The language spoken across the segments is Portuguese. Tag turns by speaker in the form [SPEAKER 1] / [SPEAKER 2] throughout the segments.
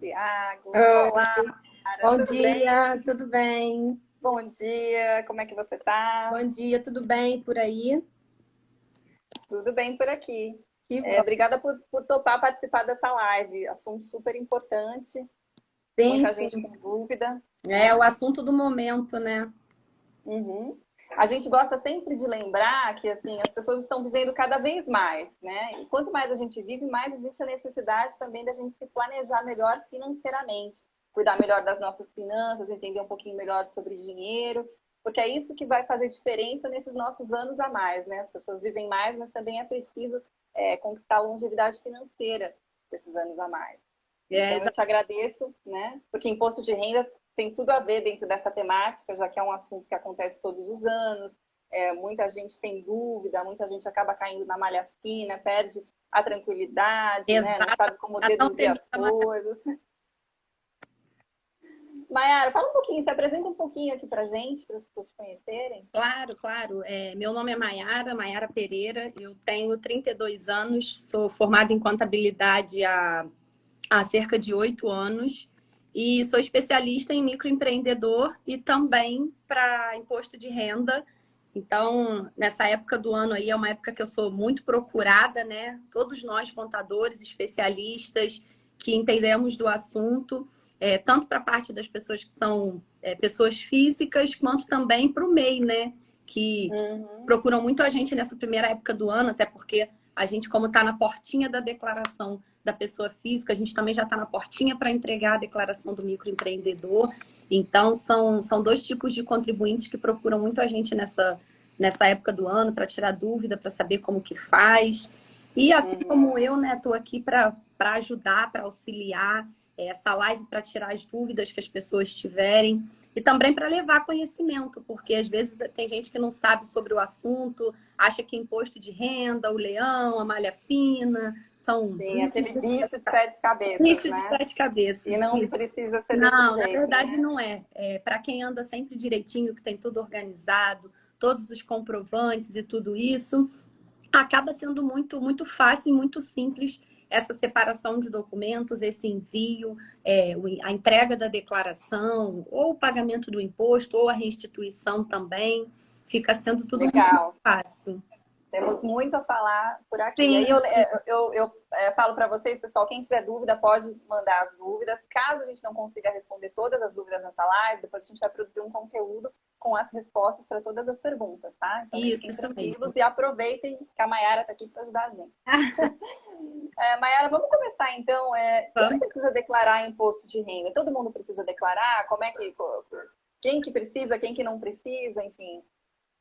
[SPEAKER 1] Tiago.
[SPEAKER 2] Oi,
[SPEAKER 1] Olá, Mara,
[SPEAKER 2] bom
[SPEAKER 1] tudo bem?
[SPEAKER 2] dia, tudo bem?
[SPEAKER 1] Bom dia, como é que você tá?
[SPEAKER 2] Bom dia, tudo bem por aí?
[SPEAKER 1] Tudo bem por aqui.
[SPEAKER 2] Que bom.
[SPEAKER 1] Obrigada por topar participar dessa live. Assunto super importante,
[SPEAKER 2] Sim,
[SPEAKER 1] muita gente
[SPEAKER 2] sim.
[SPEAKER 1] com dúvida,
[SPEAKER 2] É o
[SPEAKER 1] né?
[SPEAKER 2] assunto do momento, né?
[SPEAKER 1] Uhum. A gente gosta sempre de lembrar que assim, as pessoas estão vivendo cada vez mais, né? E quanto mais a gente vive, mais existe a necessidade também da gente se planejar melhor financeiramente, cuidar melhor das nossas finanças, entender um pouquinho melhor sobre dinheiro, porque é isso que vai fazer diferença nesses nossos anos a mais, né? As pessoas vivem mais, mas também é preciso conquistar a longevidade financeira desses anos a mais.
[SPEAKER 2] É,
[SPEAKER 1] Então, eu te agradeço, né? Porque imposto de renda tem tudo a ver dentro dessa temática, já que é um assunto que acontece todos os anos. Muita gente tem dúvida, muita gente acaba caindo na malha fina, perde a tranquilidade, né? Não
[SPEAKER 2] exato,
[SPEAKER 1] sabe como
[SPEAKER 2] a tão
[SPEAKER 1] deduzir as
[SPEAKER 2] temida matéria.
[SPEAKER 1] coisas. Mayara, fala um pouquinho, se apresenta um pouquinho aqui pra gente, para as pessoas conhecerem.
[SPEAKER 2] Claro, claro. Meu nome é Maiara, Maiara Pereira, eu tenho 32 anos, sou formada em contabilidade há cerca de 8 anos e sou especialista em microempreendedor e também para imposto de renda. Então, nessa época do ano aí é uma época que eu sou muito procurada, né? Todos nós, contadores, especialistas, que entendemos do assunto, tanto para a parte das pessoas que são pessoas físicas, quanto também para o MEI, né? Que
[SPEAKER 1] Uhum.
[SPEAKER 2] procuram muito a gente nessa primeira época do ano, até porque a gente, como está na portinha da declaração da pessoa física, a gente também já está na portinha para entregar a declaração do microempreendedor. Então, são dois tipos de contribuintes que procuram muito a gente nessa época do ano para tirar dúvida, para saber como que faz. E assim como
[SPEAKER 1] Uhum.
[SPEAKER 2] eu, né, estou aqui para ajudar, para auxiliar essa live para tirar as dúvidas que as pessoas tiverem. E também para levar conhecimento, porque às vezes tem gente que não sabe sobre o assunto, acha que imposto de renda, o leão, a malha fina, são
[SPEAKER 1] Sim,
[SPEAKER 2] bichos
[SPEAKER 1] aquele
[SPEAKER 2] de
[SPEAKER 1] bicho de sete cabeças,
[SPEAKER 2] bicho de
[SPEAKER 1] né?
[SPEAKER 2] sete
[SPEAKER 1] E
[SPEAKER 2] cabeças.
[SPEAKER 1] não
[SPEAKER 2] E,
[SPEAKER 1] precisa ser desse
[SPEAKER 2] não, na
[SPEAKER 1] jeito,
[SPEAKER 2] verdade
[SPEAKER 1] né?
[SPEAKER 2] não é. Para quem anda sempre direitinho, que tem tudo organizado, todos os comprovantes e tudo isso, acaba sendo muito, muito fácil e muito simples essa separação de documentos, esse envio, a entrega da declaração, ou o pagamento do imposto, ou a restituição também. Fica sendo tudo muito mais
[SPEAKER 1] Legal.
[SPEAKER 2] fácil.
[SPEAKER 1] Temos muito a falar por aqui. E aí
[SPEAKER 2] Sim, sim.
[SPEAKER 1] eu falo para vocês, pessoal, quem tiver dúvida pode mandar as dúvidas. Caso a gente não consiga responder todas as dúvidas nessa live, depois a gente vai produzir um conteúdo com as respostas para todas as perguntas, tá? Então fiquem
[SPEAKER 2] Isso
[SPEAKER 1] tranquilos
[SPEAKER 2] mesmo.
[SPEAKER 1] e aproveitem que a Mayara está aqui para ajudar a gente. Mayara, vamos começar então. Quem que
[SPEAKER 2] Vamos.
[SPEAKER 1] precisa declarar imposto de renda? Todo mundo precisa declarar? Como é que. Quem que precisa, quem que não precisa, enfim.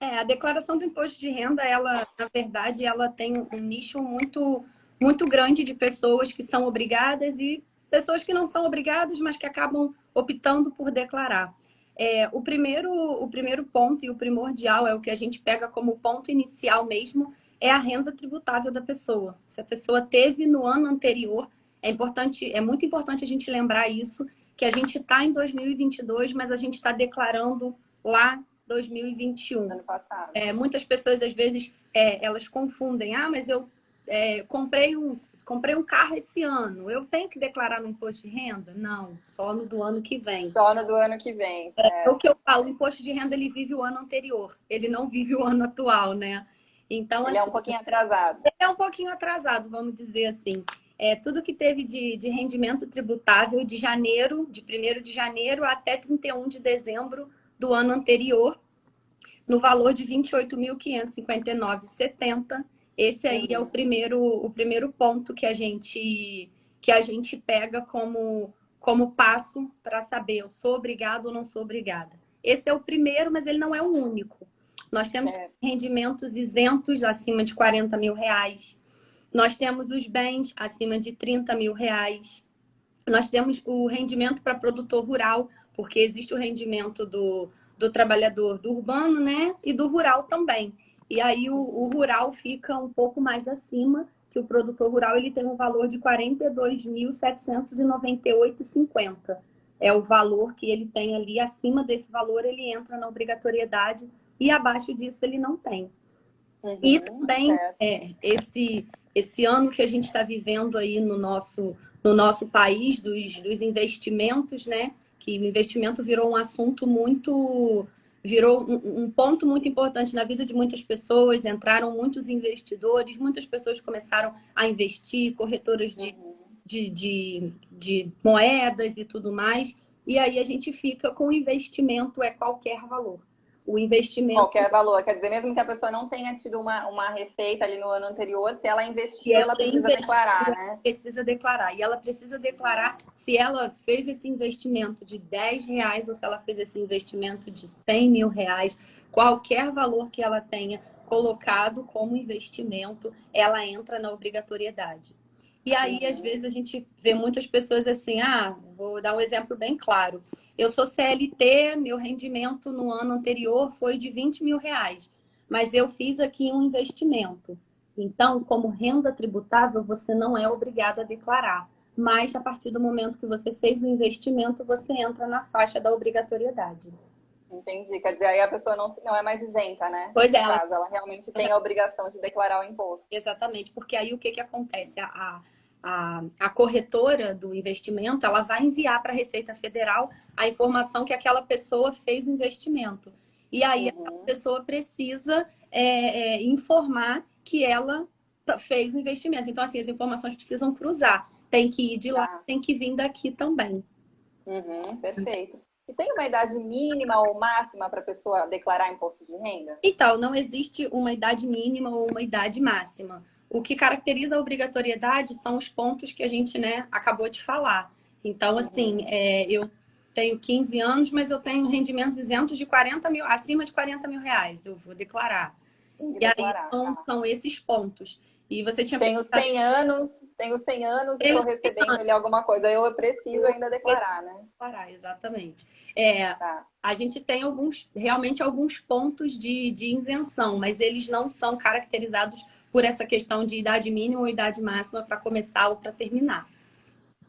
[SPEAKER 2] A declaração do imposto de renda, ela, na verdade, ela tem um nicho muito, muito grande de pessoas que são obrigadas e pessoas que não são obrigadas, mas que acabam optando por declarar. O primeiro ponto e o primordial é o que a gente pega como ponto inicial mesmo, é a renda tributável da pessoa. Se a pessoa teve no ano anterior, é muito importante a gente lembrar isso, que a gente está em 2022, mas a gente está declarando lá 2021.
[SPEAKER 1] Ano passado.
[SPEAKER 2] Muitas pessoas, às vezes, elas confundem. Ah, mas eu comprei um carro esse ano. Eu tenho que declarar no imposto de renda? Não, só no do ano que vem.
[SPEAKER 1] Só no do ano que vem.
[SPEAKER 2] É o que eu falo, o imposto de renda, ele vive o ano anterior. Ele não vive o ano atual, né? Então,
[SPEAKER 1] Ele é
[SPEAKER 2] assim,
[SPEAKER 1] um pouquinho atrasado.
[SPEAKER 2] é um pouquinho atrasado, vamos dizer assim. Tudo que teve de rendimento tributável de janeiro, de 1º de janeiro até 31 de dezembro do ano anterior, no valor de 28.559,70. Esse aí é o
[SPEAKER 1] Uhum.
[SPEAKER 2] primeiro ponto que a gente pega como passo para saber eu sou obrigado ou não sou obrigada. Esse é o primeiro, mas ele não é o único. Nós temos rendimentos isentos acima de 40 mil reais. Nós temos os bens acima de 30 mil reais. Nós temos o rendimento para produtor rural, porque existe o rendimento do trabalhador do urbano, né? E do rural também. E aí o rural fica um pouco mais acima, que o produtor rural ele tem um valor de R$ 42.798,50. É o valor que ele tem ali. Acima desse valor, ele entra na obrigatoriedade e abaixo disso ele não tem. E
[SPEAKER 1] Uhum.
[SPEAKER 2] também
[SPEAKER 1] Certo.
[SPEAKER 2] esse ano que a gente está vivendo aí no no nosso país dos investimentos, né? Que o investimento virou um assunto muito... Virou um ponto muito importante na vida de muitas pessoas, entraram muitos investidores, muitas pessoas começaram a investir, corretoras de moedas e tudo mais. E aí a gente fica com o investimento é qualquer valor. O investimento...
[SPEAKER 1] Qualquer valor. Quer dizer, mesmo que a pessoa não tenha tido uma receita ali no ano anterior, se ela investiu, ela precisa declarar, né?
[SPEAKER 2] Precisa declarar. E ela precisa declarar se ela fez esse investimento de R$10 ou se ela fez esse investimento de R$100.000. Qualquer valor que ela tenha colocado como investimento, ela entra na obrigatoriedade. E aí, às vezes, a gente vê muitas pessoas assim, vou dar um exemplo bem claro. Eu sou CLT, meu rendimento no ano anterior foi de R$20.000, mas eu fiz aqui um investimento. Então, como renda tributável, você não é obrigado a declarar. Mas, a partir do momento que você fez o investimento, você entra na faixa da obrigatoriedade.
[SPEAKER 1] Entendi. Quer dizer, aí a pessoa não é mais isenta, né?
[SPEAKER 2] Pois é.
[SPEAKER 1] Ela realmente tem a obrigação de declarar o imposto.
[SPEAKER 2] Exatamente, porque aí o que acontece? A corretora do investimento, ela vai enviar para a Receita Federal a informação que aquela pessoa fez o investimento. E aí a pessoa precisa informar que ela fez o investimento. Então, assim, as informações precisam cruzar. Tem que ir de lá, tem que vir daqui também.
[SPEAKER 1] Perfeito. E tem uma idade mínima ou máxima para a pessoa declarar imposto de renda?
[SPEAKER 2] Então, não existe uma idade mínima ou uma idade máxima. O que caracteriza a obrigatoriedade são os pontos que a gente, né, acabou de falar. Então, assim, eu tenho 15 anos, mas eu tenho rendimentos isentos de 40 mil, acima de R$40.000. Eu vou declarar. E aí são esses pontos. E você tinha
[SPEAKER 1] tenho 100 anos e estou recebendo ali alguma coisa. Eu preciso ainda declarar, né?
[SPEAKER 2] Declarar, exatamente. A gente tem realmente alguns pontos de isenção, mas eles não são caracterizados por essa questão de idade mínima ou idade máxima para começar ou para terminar.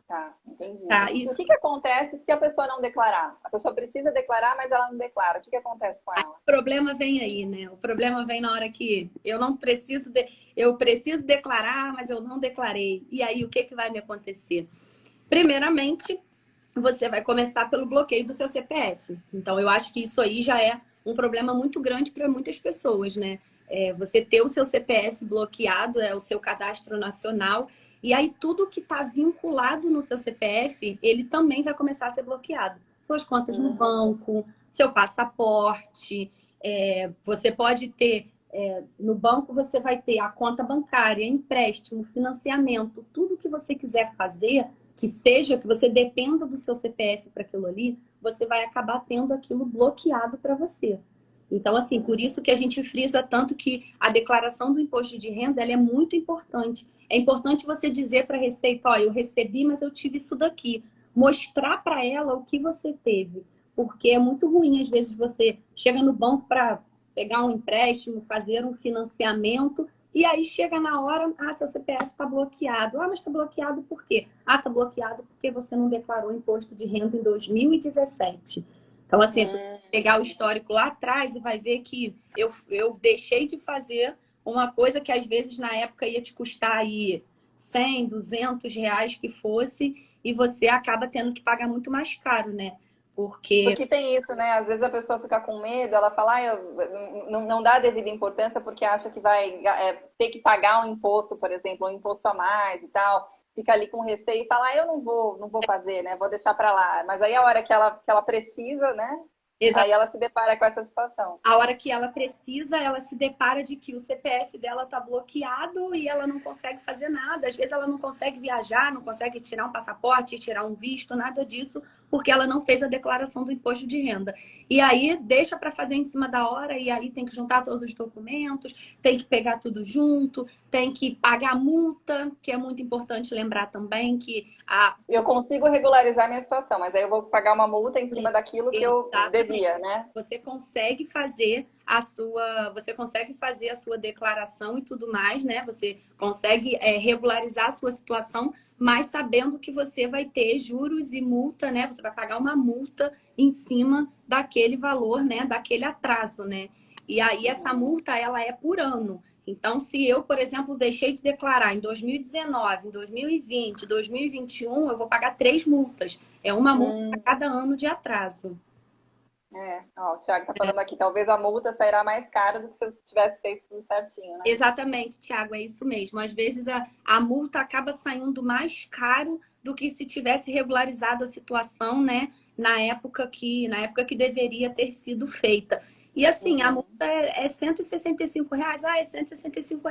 [SPEAKER 1] Tá, entendi.
[SPEAKER 2] Isso...
[SPEAKER 1] E o que acontece se a pessoa não declarar? A pessoa precisa declarar, mas ela não declara. O que acontece com ela?
[SPEAKER 2] O problema vem aí, né? O problema vem na hora que eu não preciso... Eu preciso declarar, mas eu não declarei. E aí, o que vai me acontecer? Primeiramente, você vai começar pelo bloqueio do seu CPF. Então, eu acho que isso aí já é um problema muito grande para muitas pessoas, né? Você ter o seu CPF bloqueado, o seu cadastro nacional, e aí tudo que está vinculado no seu CPF, ele também vai começar a ser bloqueado. Suas contas no banco, seu passaporte, você pode ter... no banco você vai ter a conta bancária, empréstimo, financiamento, tudo que você quiser fazer, que você dependa do seu CPF para aquilo ali, você vai acabar tendo aquilo bloqueado para você. Então, assim, por isso que a gente frisa tanto que a declaração do imposto de renda, ela é muito importante. É importante você dizer para a Receita, eu recebi, mas eu tive isso daqui. Mostrar para ela o que você teve. Porque é muito ruim, às vezes, você chega no banco para pegar um empréstimo, fazer um financiamento, e aí chega na hora, seu CPF está bloqueado. Mas está bloqueado por quê? Está bloqueado porque você não declarou imposto de renda em 2017. Então, assim, pegar o histórico lá atrás e vai ver que eu deixei de fazer uma coisa que às vezes na época ia te custar aí 100, R$200 que fosse, e você acaba tendo que pagar muito mais caro, né? Porque
[SPEAKER 1] tem isso, né? Às vezes a pessoa fica com medo, ela fala, não dá devida importância porque acha que vai ter que pagar um imposto, por exemplo, um imposto a mais e tal. Fica ali com receio e fala, eu não vou fazer, né? Vou deixar para lá. Mas aí a hora que ela precisa, né? Aí ela se depara com essa situação.
[SPEAKER 2] A hora que ela precisa, ela se depara de que o CPF dela está bloqueado e ela não consegue fazer nada. Às vezes ela não consegue viajar, não consegue tirar um passaporte, tirar um visto, nada disso, porque ela não fez a declaração do imposto de renda. E aí deixa para fazer em cima da hora, e aí tem que juntar todos os documentos, tem que pegar tudo junto, tem que pagar a multa, que é muito importante lembrar também que
[SPEAKER 1] eu consigo regularizar minha situação, mas aí eu vou pagar uma multa em cima daquilo que eu devia, né?
[SPEAKER 2] Você consegue fazer a sua declaração e tudo mais, né? Você consegue regularizar a sua situação, mas sabendo que você vai ter juros e multa, né? Você vai pagar uma multa em cima daquele valor, né? Daquele atraso, né? E aí essa multa, ela é por ano. Então, se eu, por exemplo, deixei de declarar em 2019, em 2020, 2021, eu vou pagar 3 multas. É uma multa a cada ano de atraso.
[SPEAKER 1] Ó, o Thiago está falando aqui, talvez a multa sairá mais cara do que se eu tivesse feito tudo certinho, né?
[SPEAKER 2] Exatamente, Thiago, é isso mesmo. Às vezes a multa acaba saindo mais caro do que se tivesse regularizado a situação, né? Na época que deveria ter sido feita. E assim, a multa é R$ 165. Ah, é R$ 165.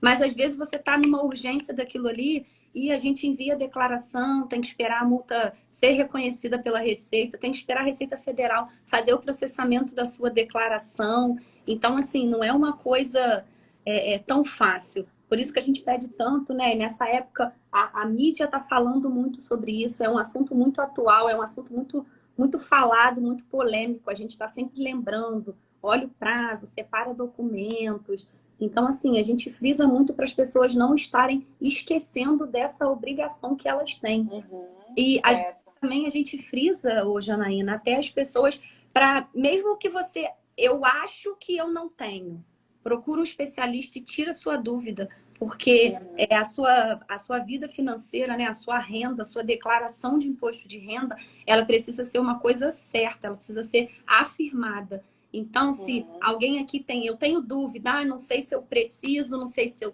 [SPEAKER 2] Mas às vezes você está numa urgência daquilo ali e a gente envia a declaração, tem que esperar a multa ser reconhecida pela Receita, tem que esperar a Receita Federal fazer o processamento da sua declaração. Então, assim, não é uma coisa tão fácil. Por isso que a gente pede tanto, né? Nessa época, a mídia está falando muito sobre isso, é um assunto muito atual, é um assunto muito, muito falado, muito polêmico. A gente está sempre lembrando, olha o prazo, separa documentos. Então, assim, a gente frisa muito para as pessoas não estarem esquecendo dessa obrigação que elas têm. E também a gente frisa, ô Janaína, até as pessoas, para mesmo que você, eu acho que eu não tenho, procura um especialista e tira a sua dúvida, porque a sua vida financeira, né, a sua renda, a sua declaração de imposto de renda, ela precisa ser uma coisa certa, ela precisa ser afirmada. Então, se alguém aqui eu tenho dúvida, não sei se eu preciso, não sei se eu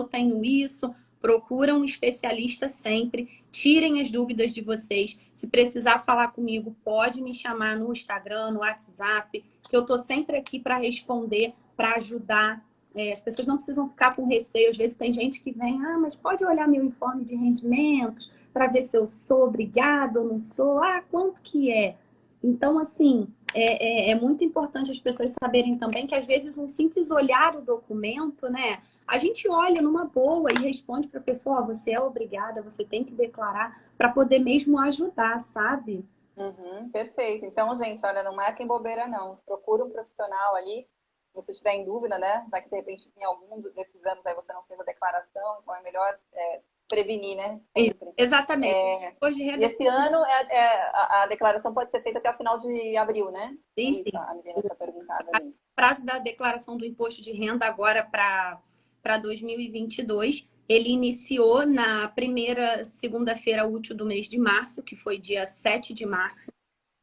[SPEAKER 2] tenho isso, procura um especialista sempre, tirem as dúvidas de vocês. Se precisar falar comigo, pode me chamar no Instagram, no WhatsApp, que eu estou sempre aqui para responder, para ajudar. As pessoas não precisam ficar com receio. Às vezes tem gente que vem, mas pode olhar meu informe de rendimentos para ver se eu sou obrigado ou não sou. Quanto que é? Então, assim, é muito importante as pessoas saberem também que, às vezes, um simples olhar o documento, né? A gente olha numa boa e responde para a pessoa, você é obrigada, você tem que declarar, para poder mesmo ajudar, sabe?
[SPEAKER 1] Perfeito. Então, gente, olha, não marquem bobeira, não. Procura um profissional ali, se você estiver em dúvida, né? Vai que, de repente, em algum desses anos aí você não fez a declaração, então é melhor prevenir, né? Sempre.
[SPEAKER 2] Exatamente. Hoje,
[SPEAKER 1] e esse ano a declaração pode ser feita até o final de abril, né?
[SPEAKER 2] Sim,
[SPEAKER 1] isso,
[SPEAKER 2] sim.
[SPEAKER 1] a menina tinha perguntado ali.
[SPEAKER 2] O prazo da declaração do imposto de renda agora para 2022, ele iniciou na primeira segunda-feira útil do mês de março, que foi dia 7 de março.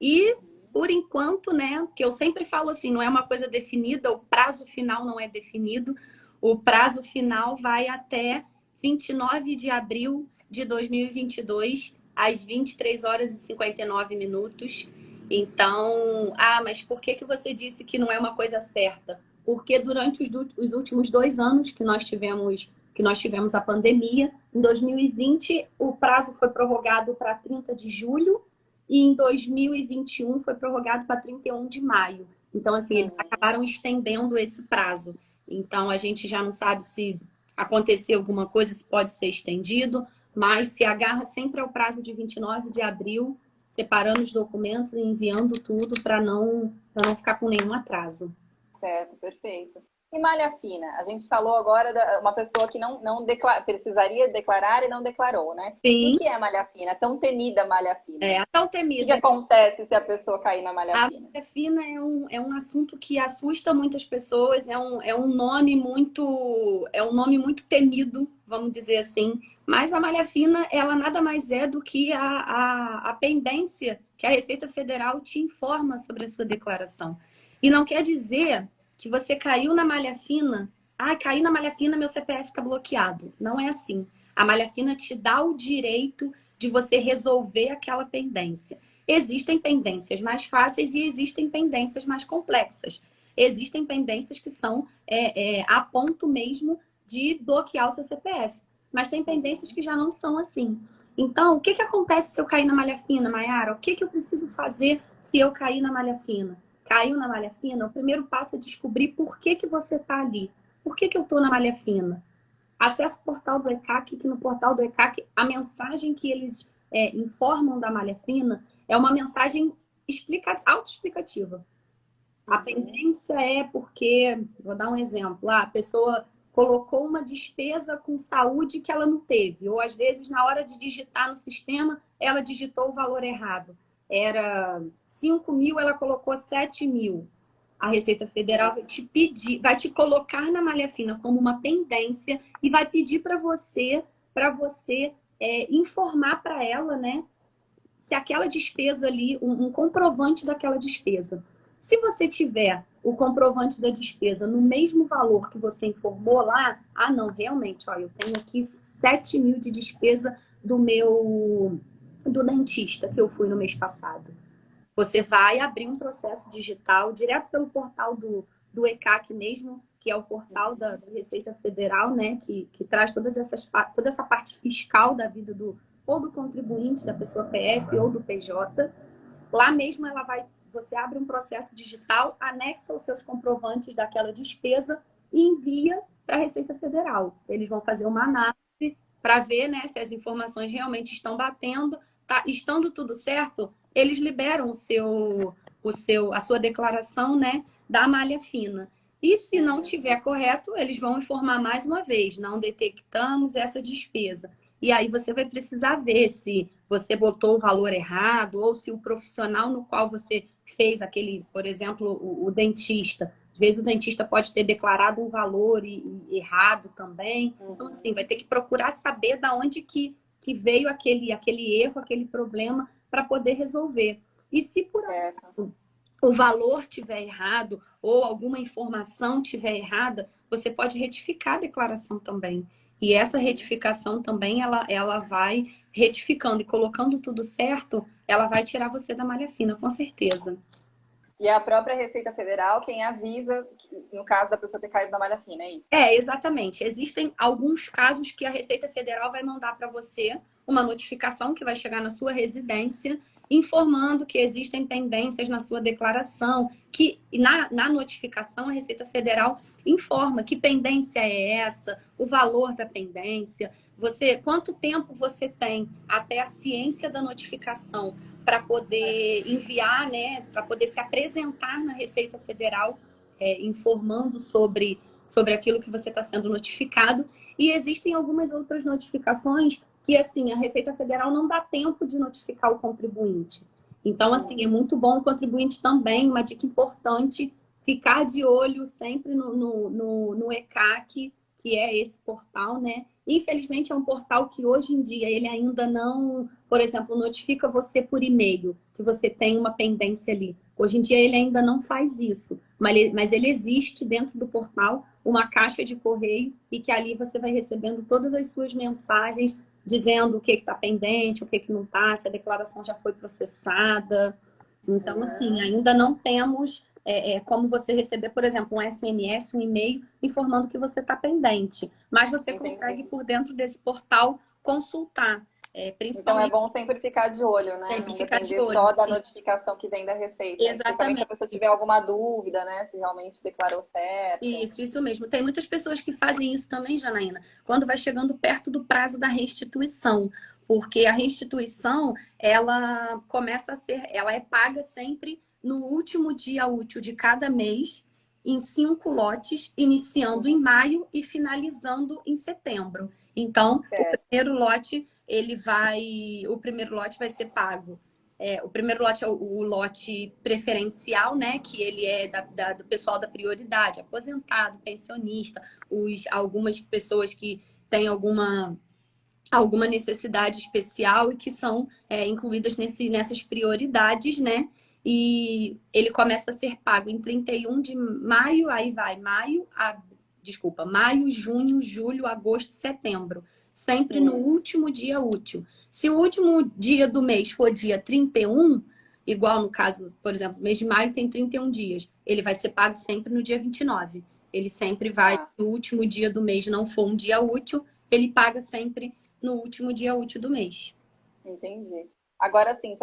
[SPEAKER 2] E, por enquanto, né, que eu sempre falo assim, não é uma coisa definida, o prazo final não é definido, o prazo final vai até 29 de abril de 2022, às 23 horas e 59 minutos. Então, mas por que você disse que não é uma coisa certa? Porque durante os últimos 2 anos que nós tivemos a pandemia, em 2020 o prazo foi prorrogado para 30 de julho e em 2021 foi prorrogado para 31 de maio. Então, assim, eles acabaram estendendo esse prazo. Então, a gente já não sabe se acontecer alguma coisa, se pode ser estendido, mas se agarra sempre ao prazo de 29 de abril, separando os documentos e enviando tudo para não ficar com nenhum atraso.
[SPEAKER 1] Certo, perfeito. E malha fina? A gente falou agora de uma pessoa que não precisaria declarar e não declarou, né?
[SPEAKER 2] Sim.
[SPEAKER 1] E o que é malha fina? Tão temida malha fina.
[SPEAKER 2] Tão temida.
[SPEAKER 1] O que acontece se a pessoa cair na malha fina?
[SPEAKER 2] A malha fina é um assunto que assusta muitas pessoas, é um nome muito temido, vamos dizer assim. Mas a malha fina, ela nada mais é do que a pendência que a Receita Federal te informa sobre a sua declaração. E não quer dizer que você caiu na malha fina, caí na malha fina, meu CPF está bloqueado. Não é assim. A malha fina te dá o direito de você resolver aquela pendência. Existem pendências mais fáceis e existem pendências mais complexas. Existem pendências que são a ponto mesmo de bloquear o seu CPF. Mas tem pendências que já não são assim. Então, o que acontece se eu cair na malha fina, Mayara? O que eu preciso fazer se eu cair na malha fina? Caiu na malha fina, o primeiro passo é descobrir por que você está ali. Por que eu estou na malha fina? Acesse o portal do ECAC, que no portal do ECAC, a mensagem que eles informam da malha fina é uma mensagem autoexplicativa. A pendência é porque, vou dar um exemplo, a pessoa colocou uma despesa com saúde que ela não teve, ou às vezes na hora de digitar no sistema, ela digitou o valor errado. Era 5 mil, ela colocou 7 mil. a Receita Federal vai te pedir, vai te colocar na malha fina como uma pendência e vai pedir para você informar para ela, né, se aquela despesa ali, um comprovante daquela despesa. Se você tiver o comprovante da despesa no mesmo valor que você informou lá, ah, não, realmente, ó, eu tenho aqui 7 mil de despesa do dentista que eu fui no mês passado. Você vai abrir um processo digital direto pelo portal do ECAC mesmo, que é o portal da Receita Federal, né, que traz toda essa parte fiscal da vida ou do contribuinte, da pessoa PF ou do PJ. Lá mesmo você abre um processo digital, anexa os seus comprovantes daquela despesa e envia para a Receita Federal. Eles vão fazer uma análise para ver, né, se as informações realmente estão batendo. Tá, estando tudo certo, eles liberam a sua declaração, né, da malha fina. E se não tiver correto, eles vão informar mais uma vez, não detectamos essa despesa. E aí você vai precisar ver se você botou o valor errado ou se o profissional no qual você fez aquele, por exemplo, o dentista. Às vezes o dentista pode ter declarado um valor errado também. Então, assim, vai ter que procurar saber da onde que veio aquele erro, aquele problema para poder resolver. E se por acaso o valor estiver errado ou alguma informação estiver errada, você pode retificar a declaração também. E essa retificação também, ela vai retificando e colocando tudo certo, ela vai tirar você da malha fina, com certeza.
[SPEAKER 1] E é a própria Receita Federal quem avisa, no caso da pessoa ter caído na malha fina, é isso?
[SPEAKER 2] Exatamente. Existem alguns casos que a Receita Federal vai mandar para você uma notificação que vai chegar na sua residência, informando que existem pendências na sua declaração, que na notificação a Receita Federal informa que pendência é essa, o valor da pendência, quanto tempo você tem até a ciência da notificação para poder enviar, né, para poder se apresentar na Receita Federal, informando sobre aquilo que você está sendo notificado. E existem algumas outras notificações que, assim, a Receita Federal não dá tempo de notificar o contribuinte. Então, assim, é muito bom o contribuinte também, uma dica importante, ficar de olho sempre no ECAC, que é esse portal, né? Infelizmente, é um portal que hoje em dia ele ainda não, por exemplo, notifica você por e-mail, que você tem uma pendência ali. Hoje em dia ele ainda não faz isso, mas ele existe dentro do portal, uma caixa de correio, e que ali você vai recebendo todas as suas mensagens dizendo o que está pendente, o que não está, se a declaração já foi processada. Então, assim, ainda não temos como você receber, por exemplo, um SMS, um e-mail, informando que você está pendente. Mas você consegue, por dentro desse portal, consultar.
[SPEAKER 1] Então é bom sempre ficar de olho, né?
[SPEAKER 2] Sempre
[SPEAKER 1] não
[SPEAKER 2] ficar
[SPEAKER 1] depender
[SPEAKER 2] de olho,
[SPEAKER 1] só da notificação que vem da Receita.
[SPEAKER 2] Exatamente.
[SPEAKER 1] Se a pessoa tiver alguma dúvida, né? Se realmente declarou certo.
[SPEAKER 2] Isso mesmo. Tem muitas pessoas que fazem isso também, Janaína, quando vai chegando perto do prazo da restituição. Porque a restituição, ela é paga sempre no último dia útil de cada mês, em 5 lotes, iniciando em maio e finalizando em setembro. Então, o primeiro lote vai ser pago. O primeiro lote é o lote preferencial, né? Que ele é do pessoal da prioridade, aposentado, pensionista, algumas pessoas que têm alguma necessidade especial e que são incluídas nessas prioridades, né? E ele começa a ser pago em 31 de maio, aí vai maio, junho, julho, agosto, setembro. Sempre no último dia útil. Se o último dia do mês for dia 31, igual no caso, por exemplo, mês de maio tem 31 dias, ele vai ser pago sempre no dia 29. Ele sempre vai, se o último dia do mês não for um dia útil, ele paga sempre no último dia útil do mês.
[SPEAKER 1] Entendi. Agora, assim,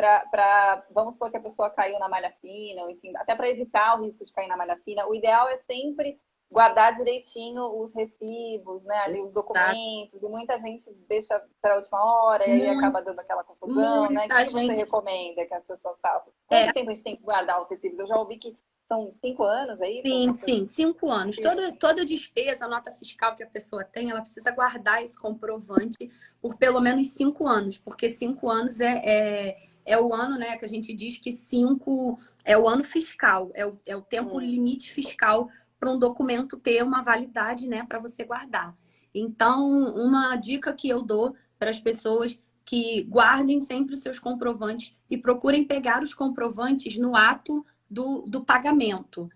[SPEAKER 1] vamos supor que a pessoa caiu na malha fina, ou, enfim, até para evitar o risco de cair na malha fina, o ideal é sempre guardar direitinho os recibos, né, ali os documentos, e muita gente deixa para a última hora e aí acaba dando aquela confusão, né? O que você recomenda que as pessoas façam? Quanto tempo a gente tem que guardar os recibos? Eu já ouvi que são 5 anos, é isso?
[SPEAKER 2] Sim, 5 anos. Toda despesa, nota fiscal que a pessoa tem, ela precisa guardar esse comprovante por pelo menos 5 anos, porque 5 anos é é o ano, né, que a gente diz que 5 é o ano fiscal, é o tempo limite fiscal para um documento ter uma validade, né, para você guardar. Então, uma dica que eu dou para as pessoas que guardem sempre os seus comprovantes e procurem pegar os comprovantes no ato do pagamento.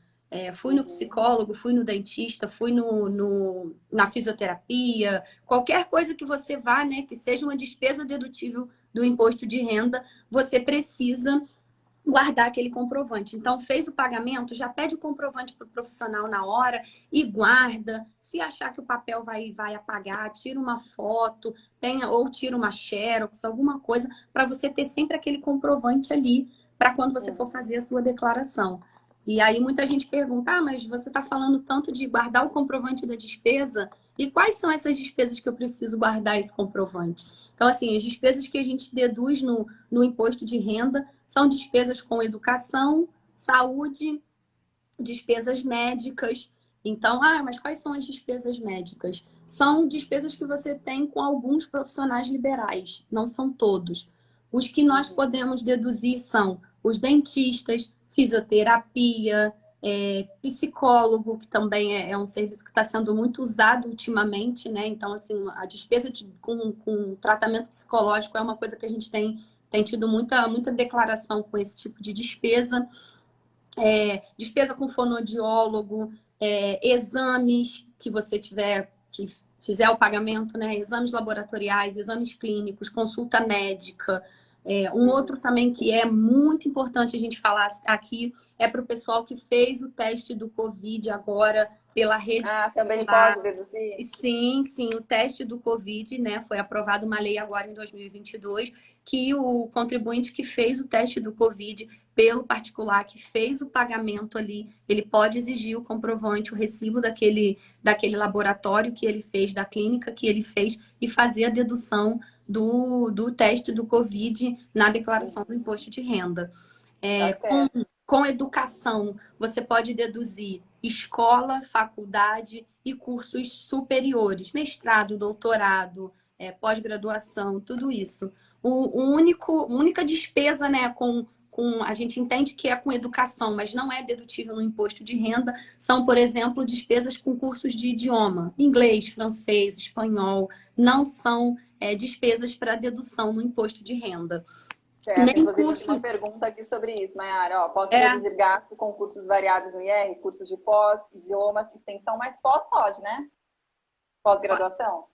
[SPEAKER 2] Fui no psicólogo, fui no dentista, fui na fisioterapia, qualquer coisa que você vá, né, que seja uma despesa dedutível do imposto de renda, você precisa guardar aquele comprovante. Então, fez o pagamento, já pede o comprovante para o profissional na hora e guarda. Se achar que o papel vai apagar, tira uma foto, ou tira uma xerox, alguma coisa, para você ter sempre aquele comprovante ali para quando você for fazer a sua declaração. E aí muita gente pergunta, mas você está falando tanto de guardar o comprovante da despesa, e quais são essas despesas que eu preciso guardar esse comprovante? Então, assim, as despesas que a gente deduz no imposto de renda são despesas com educação, saúde, despesas médicas. Então, mas quais são as despesas médicas? São despesas que você tem com alguns profissionais liberais, não são todos. Os que nós podemos deduzir são os dentistas, fisioterapia, psicólogo, que também é um serviço que está sendo muito usado ultimamente, né? Então, assim, a despesa com tratamento psicológico é uma coisa que a gente tem tido muita declaração com esse tipo de despesa. Despesa com fonoaudiólogo, exames que você tiver, que fizer o pagamento, né? Exames laboratoriais, exames clínicos, consulta médica. Um outro também que é muito importante a gente falar aqui é para o pessoal que fez o teste do Covid agora pela rede.
[SPEAKER 1] Também pode deduzir?
[SPEAKER 2] Sim, o teste do Covid, né? Foi aprovada uma lei agora em 2022 que o contribuinte que fez o teste do Covid pelo particular, que fez o pagamento ali, ele pode exigir o comprovante, o recibo daquele laboratório que ele fez, da clínica que ele fez e fazer a dedução do teste do Covid na declaração do imposto de renda. Com educação, você pode deduzir escola, faculdade e cursos superiores, mestrado, doutorado, pós-graduação, tudo isso. Única despesa, né, a gente entende que é com educação, mas não é dedutível no imposto de renda, são, por exemplo, despesas com cursos de idioma, inglês, francês, espanhol, não são despesas para dedução no imposto de renda.
[SPEAKER 1] Certo, inclusive tem uma pergunta aqui sobre isso, Mayara. Posso deduzir gasto com cursos variados no IR, cursos de pós, idiomas, extensão, mas pode, né? Pós-graduação?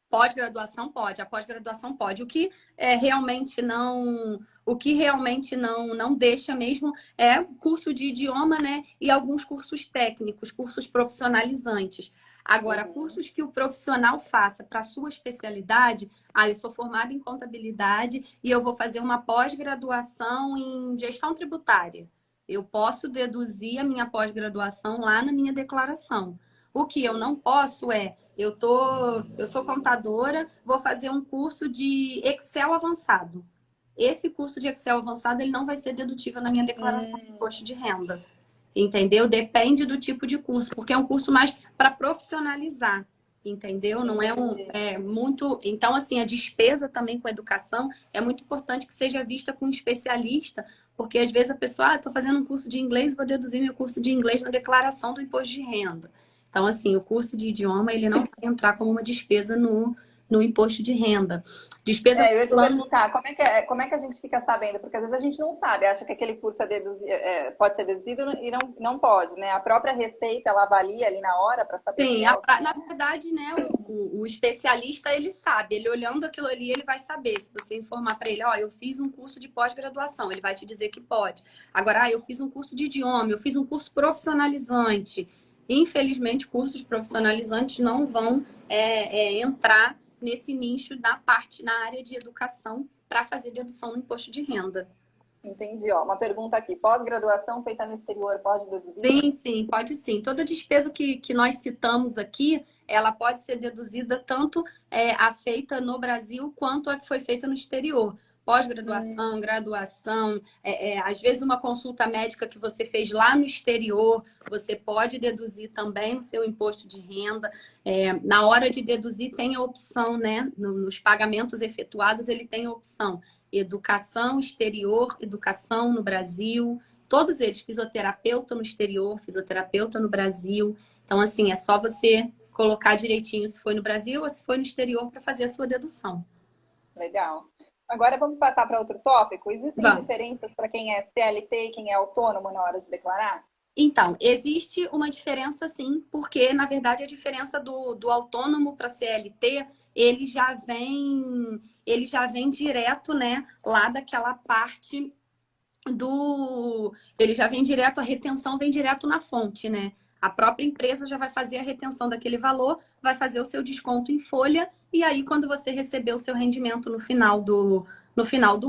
[SPEAKER 2] Pós-graduação pode, a pós-graduação pode. O que realmente não deixa mesmo é curso de idioma, né? E alguns cursos técnicos, cursos profissionalizantes. Agora, cursos que o profissional faça para a sua especialidade, eu sou formada em contabilidade e eu vou fazer uma pós-graduação em gestão tributária. Eu posso deduzir a minha pós-graduação lá na minha declaração. O que eu não posso eu sou contadora, vou fazer um curso de Excel avançado. Esse curso de Excel avançado, ele não vai ser dedutível na minha declaração de imposto de renda. Entendeu? Depende do tipo de curso, porque é um curso mais para profissionalizar. Entendeu? Não muito... Então, assim, a despesa também com a educação é muito importante que seja vista com um especialista, porque às vezes a pessoa, estou fazendo um curso de inglês, vou deduzir meu curso de inglês na declaração do imposto de renda. Então, assim, o curso de idioma, ele não vai entrar como uma despesa no imposto de renda. Despesa
[SPEAKER 1] eu ia te perguntar, como é que a gente fica sabendo? Porque às vezes a gente não sabe, acha que aquele curso pode ser deduzido e não pode, né? A própria Receita, ela avalia ali na hora para saber.
[SPEAKER 2] Sim, na verdade, né, o especialista, ele sabe. Ele olhando aquilo ali, ele vai saber. Se você informar para ele, eu fiz um curso de pós-graduação, ele vai te dizer que pode. Agora, eu fiz um curso de idioma, eu fiz um curso profissionalizante. Infelizmente, cursos profissionalizantes não vão entrar nesse nicho na área de educação para fazer dedução no imposto de renda.
[SPEAKER 1] Entendi. Uma pergunta aqui. Pós-graduação feita no exterior pode deduzir?
[SPEAKER 2] Sim, pode sim. Toda despesa que nós citamos aqui, ela pode ser deduzida tanto a feita no Brasil quanto a que foi feita no exterior. Pós-graduação, graduação, às vezes uma consulta médica que você fez lá no exterior, você pode deduzir também no seu imposto de renda. Na hora de deduzir, tem a opção, né? Nos pagamentos efetuados, ele tem a opção educação exterior, educação no Brasil, todos eles, fisioterapeuta no exterior, fisioterapeuta no Brasil. Então, assim, é só você colocar direitinho se foi no Brasil ou se foi no exterior para fazer a sua dedução.
[SPEAKER 1] Legal. Agora vamos passar para outro tópico. Existem
[SPEAKER 2] Vamos.
[SPEAKER 1] diferenças para quem é CLT e quem é autônomo na hora de declarar?
[SPEAKER 2] Então, existe uma diferença sim, porque, na verdade, a diferença do autônomo para CLT, ele já vem direto, né, lá daquela parte ele já vem direto, a retenção vem direto na fonte, né? A própria empresa já vai fazer a retenção daquele valor, vai fazer o seu desconto em folha, e aí, quando você receber o seu rendimento no final do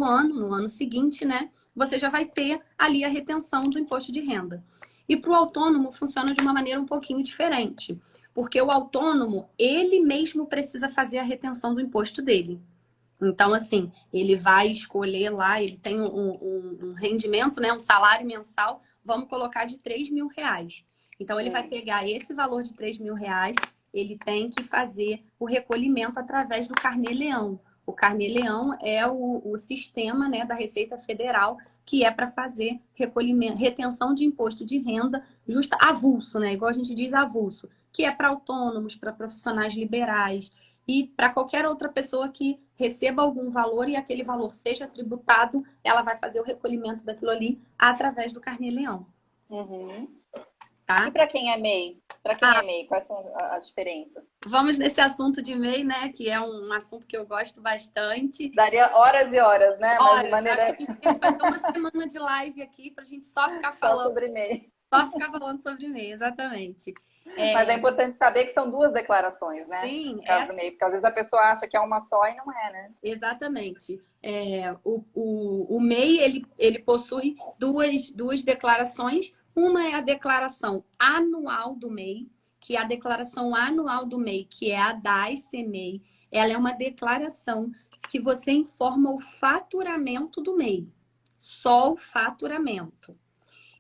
[SPEAKER 2] ano, no ano seguinte, né? Você já vai ter ali a retenção do imposto de renda. E para o autônomo funciona de uma maneira um pouquinho diferente, porque o autônomo, ele mesmo precisa fazer a retenção do imposto dele. Então, assim, ele vai escolher lá, ele tem um rendimento, né, um salário mensal, vamos colocar de R$ 3.000. Então, ele vai pegar esse valor de R$ 3.000, ele tem que fazer o recolhimento através do Carnê-Leão. O Carnê-Leão é o sistema, né, da Receita Federal que é para fazer recolhimento, retenção de imposto de renda avulso, né, igual a gente diz avulso, que é para autônomos, para profissionais liberais, e para qualquer outra pessoa que receba algum valor e aquele valor seja tributado, ela vai fazer o recolhimento daquilo ali através do Carnê-Leão.
[SPEAKER 1] Uhum.
[SPEAKER 2] Tá?
[SPEAKER 1] E para quem é MEI? Para quem é MEI, quais são as diferenças?
[SPEAKER 2] Vamos nesse assunto de MEI, né? Que é um assunto que eu gosto bastante.
[SPEAKER 1] Daria horas e horas, né?
[SPEAKER 2] Horas.
[SPEAKER 1] Mas de maneira...
[SPEAKER 2] Acho que a gente tem que fazer uma semana de live aqui para a gente só ficar falando.
[SPEAKER 1] Só sobre MEI.
[SPEAKER 2] Só ficar falando sobre MEI, exatamente.
[SPEAKER 1] Mas é importante saber que são duas declarações, né?
[SPEAKER 2] Sim,
[SPEAKER 1] caso MEI, porque às vezes a pessoa acha que é uma só e não é, né?
[SPEAKER 2] Exatamente. O MEI, ele possui duas declarações. Uma é a declaração anual do MEI, que é a declaração anual do MEI, que é a DAS-CMEI. Ela é uma declaração que você informa o faturamento do MEI. Só o faturamento.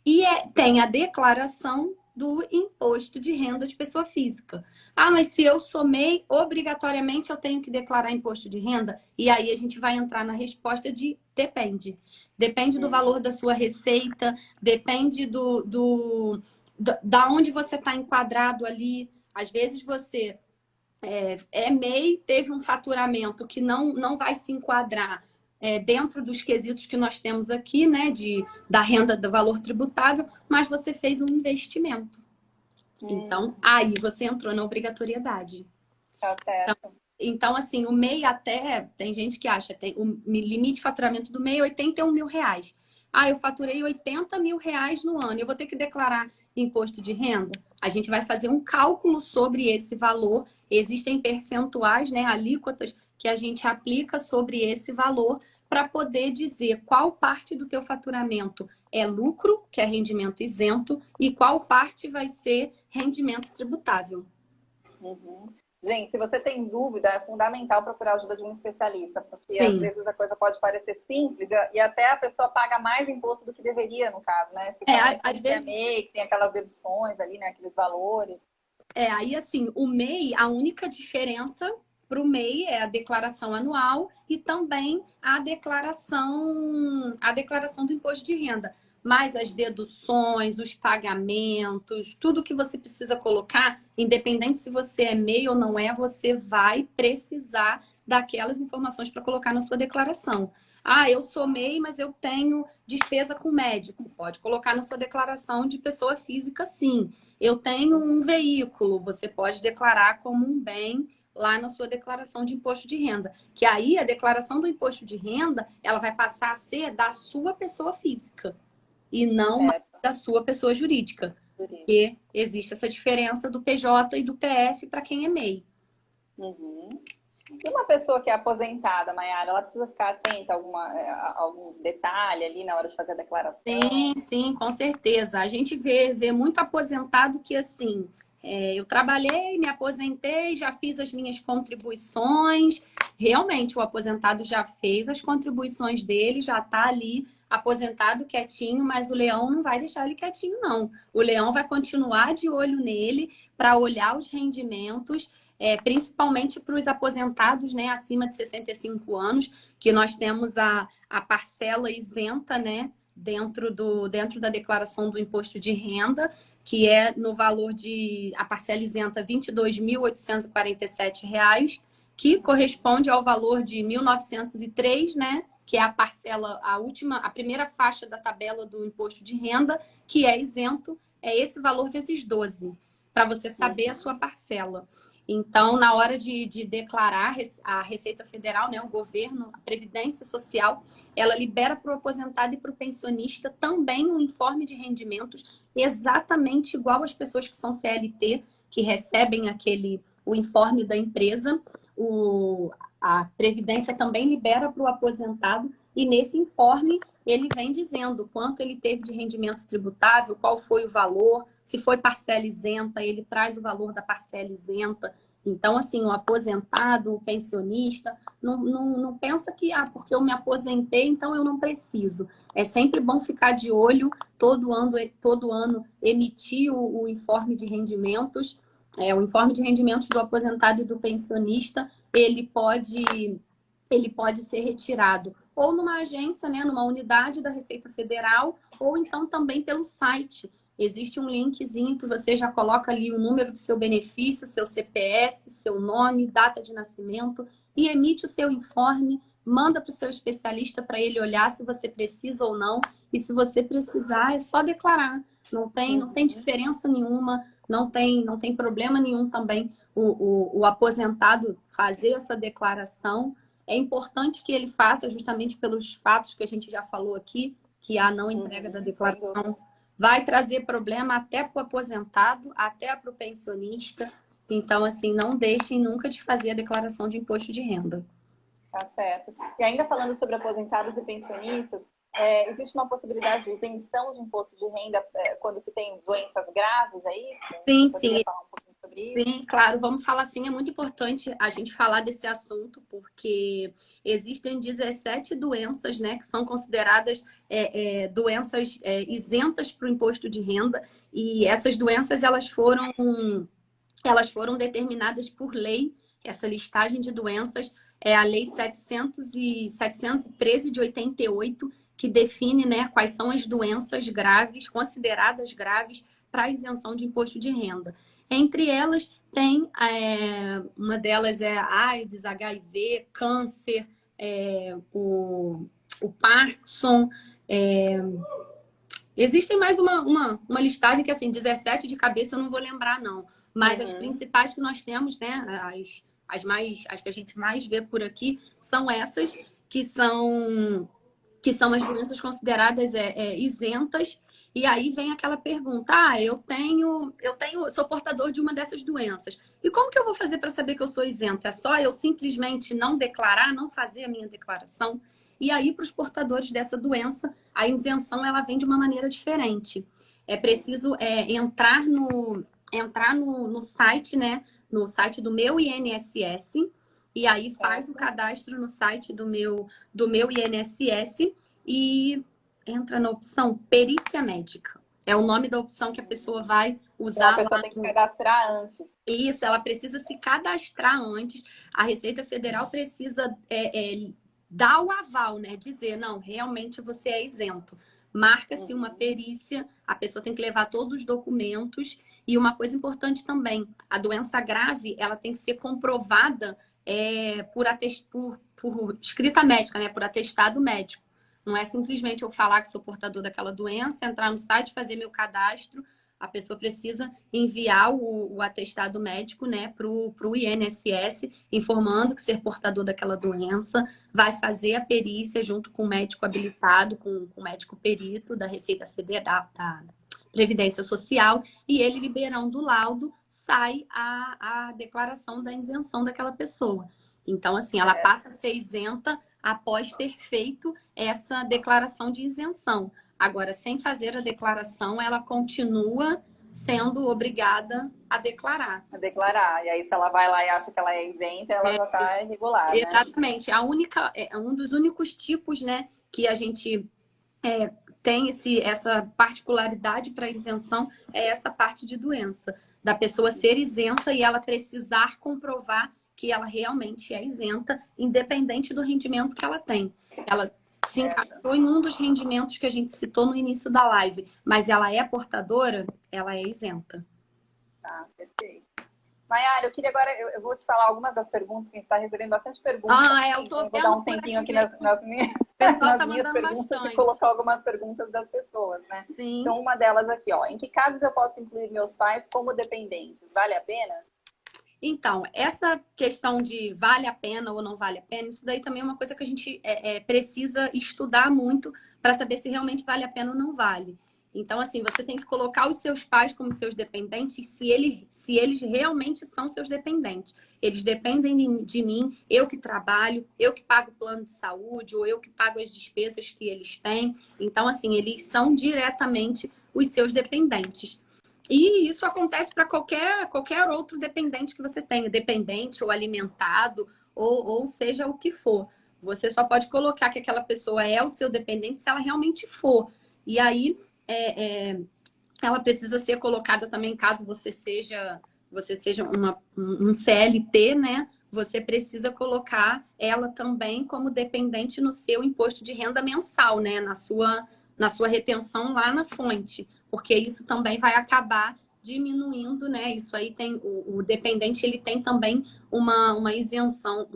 [SPEAKER 2] E tem a declaração do imposto de renda de pessoa física. Ah, mas se eu sou MEI, obrigatoriamente eu tenho que declarar imposto de renda? E aí a gente vai entrar na resposta de depende. Depende do valor da sua receita, depende da onde você está enquadrado ali. Às vezes você é MEI, teve um faturamento que não vai se enquadrar dentro dos quesitos que nós temos aqui, né, da renda do valor tributável, mas você fez um investimento. Então, aí você entrou na obrigatoriedade.
[SPEAKER 1] Tá certo.
[SPEAKER 2] Então, assim, o MEI até, tem gente que acha, tem o limite de faturamento do MEI é R$ 81.000. Ah, eu faturei R$ 80.000 no ano, eu vou ter que declarar imposto de renda? A gente vai fazer um cálculo sobre esse valor. Existem percentuais, né, alíquotas que a gente aplica sobre esse valor para poder dizer qual parte do teu faturamento é lucro, que é rendimento isento, e qual parte vai ser rendimento tributável.
[SPEAKER 1] Uhum. Gente, se você tem dúvida, é fundamental procurar a ajuda de um especialista, porque
[SPEAKER 2] Sim.
[SPEAKER 1] Às vezes a coisa pode parecer simples e até a pessoa paga mais imposto do que deveria, no caso, né?
[SPEAKER 2] Às vezes
[SPEAKER 1] MEI, que tem aquelas deduções ali, né? Aqueles valores.
[SPEAKER 2] Aí assim, o MEI, a única diferença para o MEI é a declaração anual e também a declaração do imposto de renda. Mas as deduções, os pagamentos, tudo que você precisa colocar, independente se você é MEI ou não é, você vai precisar daquelas informações para colocar na sua declaração. Ah, eu sou MEI, mas eu tenho despesa com médico. Pode colocar na sua declaração de pessoa física, sim. Eu tenho um veículo, você pode declarar como um bem lá na sua declaração de imposto de renda. Que aí a declaração do imposto de renda, ela vai passar a ser da sua pessoa física e não da sua pessoa jurídica. Porque existe essa diferença do PJ e do PF para quem é MEI.
[SPEAKER 1] Uhum. E uma pessoa que é aposentada, Mayara, ela precisa ficar atenta a algum detalhe ali na hora de fazer a declaração?
[SPEAKER 2] Sim, com certeza. A gente vê muito aposentado que, assim, eu trabalhei, me aposentei, já fiz as minhas contribuições. Realmente, o aposentado já fez as contribuições dele, já está ali aposentado quietinho, mas o leão não vai deixar ele quietinho, não. O leão vai continuar de olho nele para olhar os rendimentos, principalmente para os aposentados, né, acima de 65 anos, que nós temos a parcela isenta, né, dentro da declaração do imposto de renda, que é no valor de a parcela isenta R$ 22.847, que corresponde ao valor de 1.903, né? Que é a parcela, a primeira faixa da tabela do imposto de renda, que é isento, é esse valor vezes 12, para você saber a sua parcela. Então, na hora de declarar a Receita Federal, né, o governo, a Previdência Social, ela libera para o aposentado e para o pensionista também um informe de rendimentos exatamente igual às pessoas que são CLT, que recebem o informe da empresa. A Previdência também libera para o aposentado e nesse informe ele vem dizendo quanto ele teve de rendimento tributável, qual foi o valor, se foi parcela isenta, ele traz o valor da parcela isenta. Então, assim, o aposentado, o pensionista, não pensa que, porque eu me aposentei, então eu não preciso. É sempre bom ficar de olho, todo ano emitir o informe de rendimentos. O informe de rendimentos do aposentado e do pensionista, ele pode ser retirado ou numa agência, né, numa unidade da Receita Federal, ou então também pelo site. Existe um linkzinho que você já coloca ali o número do seu benefício, seu CPF, seu nome, data de nascimento, e emite o seu informe, manda para o seu especialista para ele olhar se você precisa ou não. E se você precisar, é só declarar. Não tem diferença nenhuma, não tem problema nenhum também o aposentado fazer essa declaração. É importante que ele faça justamente pelos fatos que a gente já falou aqui, que a não entrega da declaração vai trazer problema até para o aposentado, até para o pensionista. Então, assim, não deixem nunca de fazer a declaração de imposto de renda.
[SPEAKER 1] Tá certo. E ainda falando sobre aposentados e pensionistas, existe uma possibilidade de isenção de imposto de renda quando se tem doenças graves, é isso?
[SPEAKER 2] Sim,
[SPEAKER 1] Você
[SPEAKER 2] sim.
[SPEAKER 1] falar um pouquinho sobre isso?
[SPEAKER 2] Sim, claro, vamos falar assim. É muito importante a gente falar desse assunto, porque existem 17 doenças, né, que são consideradas doenças isentas para o imposto de renda, e essas doenças elas foram determinadas por lei. Essa listagem de doenças é a Lei 713 de 88, que define, né, quais são as doenças graves, consideradas graves, para isenção de imposto de renda. Entre elas, tem uma delas é AIDS, HIV, câncer, o Parkinson. Existem mais uma listagem que, assim, 17 de cabeça eu não vou lembrar, não. Mas as principais que nós temos, né, as que a gente mais vê por aqui, são essas que são as doenças consideradas isentas. E aí vem aquela pergunta: eu sou portador de uma dessas doenças. E como que eu vou fazer para saber que eu sou isento? É só eu simplesmente não declarar, não fazer a minha declaração? E aí, para os portadores dessa doença, a isenção ela vem de uma maneira diferente. É preciso entrar no site, né? No site do meu INSS, e aí faz o cadastro no site do meu INSS e entra na opção perícia médica. É o nome da opção que a pessoa vai usar.
[SPEAKER 1] A pessoa tem que cadastrar antes.
[SPEAKER 2] Isso, ela precisa se cadastrar antes. A Receita Federal precisa dar o aval, né? Dizer, não, realmente você é isento. Marca-se uma perícia, a pessoa tem que levar todos os documentos. E uma coisa importante também, a doença grave, ela tem que ser comprovada por escrita médica, né? Por atestado médico. Não é simplesmente eu falar que sou portador daquela doença, entrar no site, fazer meu cadastro. A pessoa precisa enviar o atestado médico, né, para o INSS, informando que ser portador daquela doença, vai fazer a perícia junto com o médico habilitado, com o médico perito da Receita Federal, da Previdência Social, e ele liberando o laudo, sai a declaração da isenção daquela pessoa. Então, assim, ela passa a ser isenta após ter feito essa declaração de isenção. Agora, sem fazer a declaração, ela continua sendo obrigada a declarar.
[SPEAKER 1] A declarar. E aí, se ela vai lá e acha que ela é isenta, ela já está irregular, né?
[SPEAKER 2] Exatamente. Um dos únicos tipos, né, que a gente tem essa particularidade para isenção é essa parte de doença, da pessoa ser isenta e ela precisar comprovar que ela realmente é isenta, independente do rendimento que ela tem. Ela se encaixou em um dos rendimentos que a gente citou no início da live, mas ela é portadora, ela é isenta.
[SPEAKER 1] Tá, perfeito. Maiara, eu queria agora, eu vou te falar algumas das perguntas, que a gente está recebendo bastante perguntas.
[SPEAKER 2] Eu tô vendo.
[SPEAKER 1] Vou dar um tempinho aqui nas minhas, minhas perguntas bastante. E colocar algumas perguntas das pessoas, né?
[SPEAKER 2] Sim.
[SPEAKER 1] Então, uma delas aqui, ó. Em que casos eu posso incluir meus pais como dependentes? Vale a pena?
[SPEAKER 2] Então, essa questão de vale a pena ou não vale a pena, isso daí também é uma coisa que a gente precisa estudar muito para saber se realmente vale a pena ou não vale. Então, assim, você tem que colocar os seus pais como seus dependentes se eles realmente são seus dependentes. Eles dependem de mim, eu que trabalho, eu que pago o plano de saúde, ou eu que pago as despesas que eles têm. Então, assim, eles são diretamente os seus dependentes. E isso acontece para qualquer outro dependente que você tenha, dependente ou alimentado, ou seja o que for. Você só pode colocar que aquela pessoa é o seu dependente se ela realmente for. E aí, ela precisa ser colocada também, caso você seja um CLT, né? Você precisa colocar ela também como dependente no seu imposto de renda mensal, né? Na sua retenção lá na fonte, porque isso também vai acabar diminuindo, né? Isso aí tem o dependente, ele tem também uma isenção,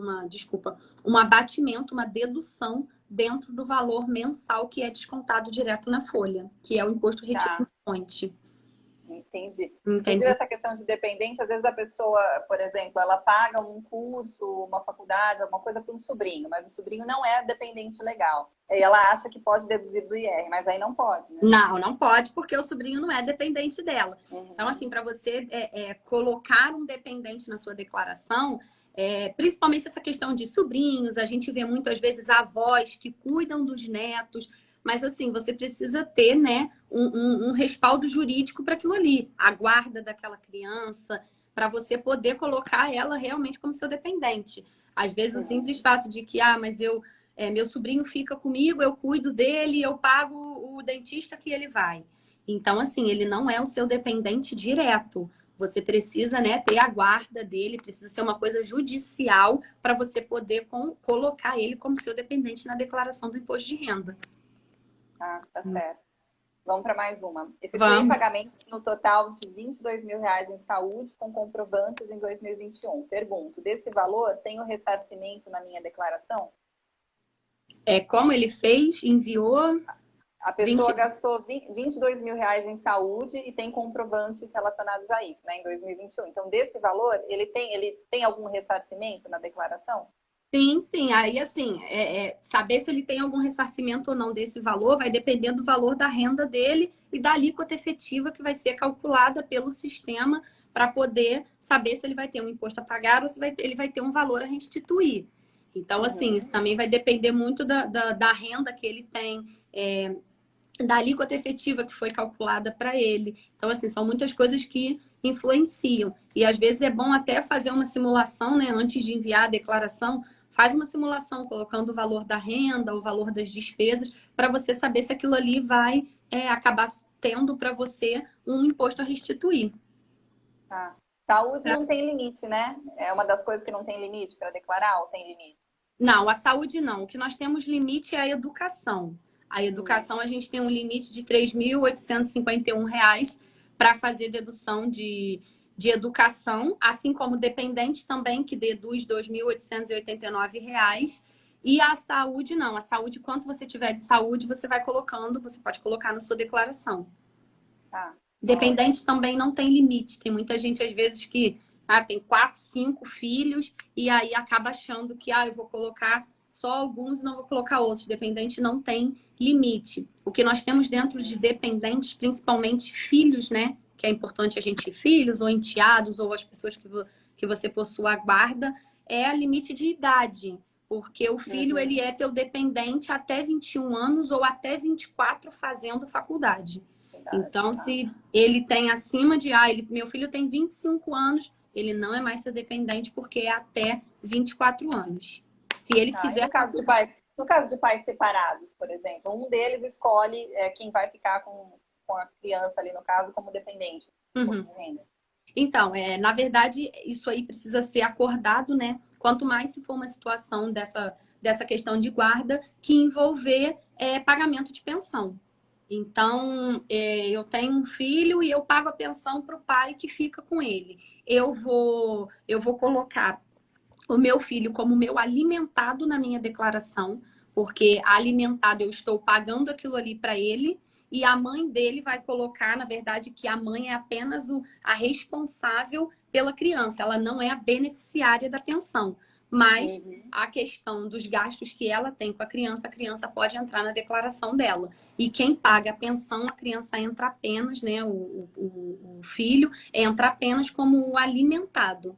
[SPEAKER 2] um abatimento, uma dedução dentro do valor mensal que é descontado direto na folha, que é o imposto retido na fonte.
[SPEAKER 1] Entendi. Inclusive, essa questão de dependente, às vezes a pessoa, por exemplo, ela paga um curso, uma faculdade, alguma coisa para um sobrinho, mas o sobrinho não é dependente legal. E ela acha que pode deduzir do IR, mas aí não pode, né?
[SPEAKER 2] Não pode, porque o sobrinho não é dependente dela. Então, assim, para você colocar um dependente na sua declaração, principalmente essa questão de sobrinhos, a gente vê muitas vezes avós que cuidam dos netos, mas assim, você precisa ter, né, um respaldo jurídico para aquilo ali, a guarda daquela criança, para você poder colocar ela realmente como seu dependente. Às vezes, o simples fato de que, mas meu sobrinho fica comigo, eu cuido dele, eu pago o dentista que ele vai. Então, assim, ele não é o seu dependente direto. Você precisa, né, ter a guarda dele, precisa ser uma coisa judicial para você poder colocar ele como seu dependente na declaração do imposto de renda.
[SPEAKER 1] Tá certo. Vamos para mais uma. Efetuei pagamento no total de R$22 mil em saúde com comprovantes em 2021. Pergunto, desse valor, tem o ressarcimento na minha declaração?
[SPEAKER 2] Como ele fez? Enviou?
[SPEAKER 1] A pessoa gastou R$22 mil em saúde e tem comprovantes relacionados a isso, né, em 2021. Então, desse valor, ele tem algum ressarcimento na declaração?
[SPEAKER 2] Sim. Aí, assim, saber se ele tem algum ressarcimento ou não desse valor vai depender do valor da renda dele e da alíquota efetiva que vai ser calculada pelo sistema para poder saber se ele vai ter um imposto a pagar ou se ele vai ter um valor a restituir. Então, assim, isso também vai depender muito da renda que ele tem, da alíquota efetiva que foi calculada para ele. Então, assim, são muitas coisas que influenciam. E, às vezes, é bom até fazer uma simulação, né, antes de enviar a declaração. Faz uma simulação colocando o valor da renda, o valor das despesas, para você saber se aquilo ali vai acabar tendo para você um imposto a restituir.
[SPEAKER 1] Tá. Saúde não tem limite, né? É uma das coisas que não tem limite para declarar ou tem limite?
[SPEAKER 2] Não, a saúde não. O que nós temos limite é a educação. A educação, a gente tem um limite de R$ 3.851 para fazer dedução de educação, assim como dependente também, que deduz R$ 2.889. E a saúde, não. A saúde, quanto você tiver de saúde, você vai colocando, você pode colocar na sua declaração.
[SPEAKER 1] Tá.
[SPEAKER 2] Dependente também não tem limite. Tem muita gente, às vezes, que tem 4, 5 filhos e aí acaba achando que eu vou colocar só alguns e não vou colocar outros. Dependente não tem limite. O que nós temos dentro de dependentes, principalmente filhos, né? Que é importante a gente, filhos ou enteados ou as pessoas que você possua a guarda, é a limite de idade. Porque o filho, ele é teu dependente até 21 anos ou até 24 fazendo faculdade. Então, se ele tem acima de... meu filho tem 25 anos, ele não é mais ser dependente porque é até 24 anos. Se ele fizer...
[SPEAKER 1] No caso de pais separados, por exemplo, um deles escolhe quem vai ficar com a criança ali, no caso, como dependente.
[SPEAKER 2] Uhum. Então, na verdade, isso aí precisa ser acordado, né? Quanto mais se for uma situação dessa questão de guarda que envolver pagamento de pensão. Então, eu tenho um filho e eu pago a pensão para o pai que fica com ele. Eu vou colocar o meu filho como meu alimentado na minha declaração, porque alimentado eu estou pagando aquilo ali para ele, e a mãe dele vai colocar, na verdade, que a mãe é apenas a responsável pela criança, ela não é a beneficiária da pensão. Mas a questão dos gastos que ela tem com a criança pode entrar na declaração dela. E quem paga a pensão, a criança entra apenas, né? O filho entra apenas como o alimentado.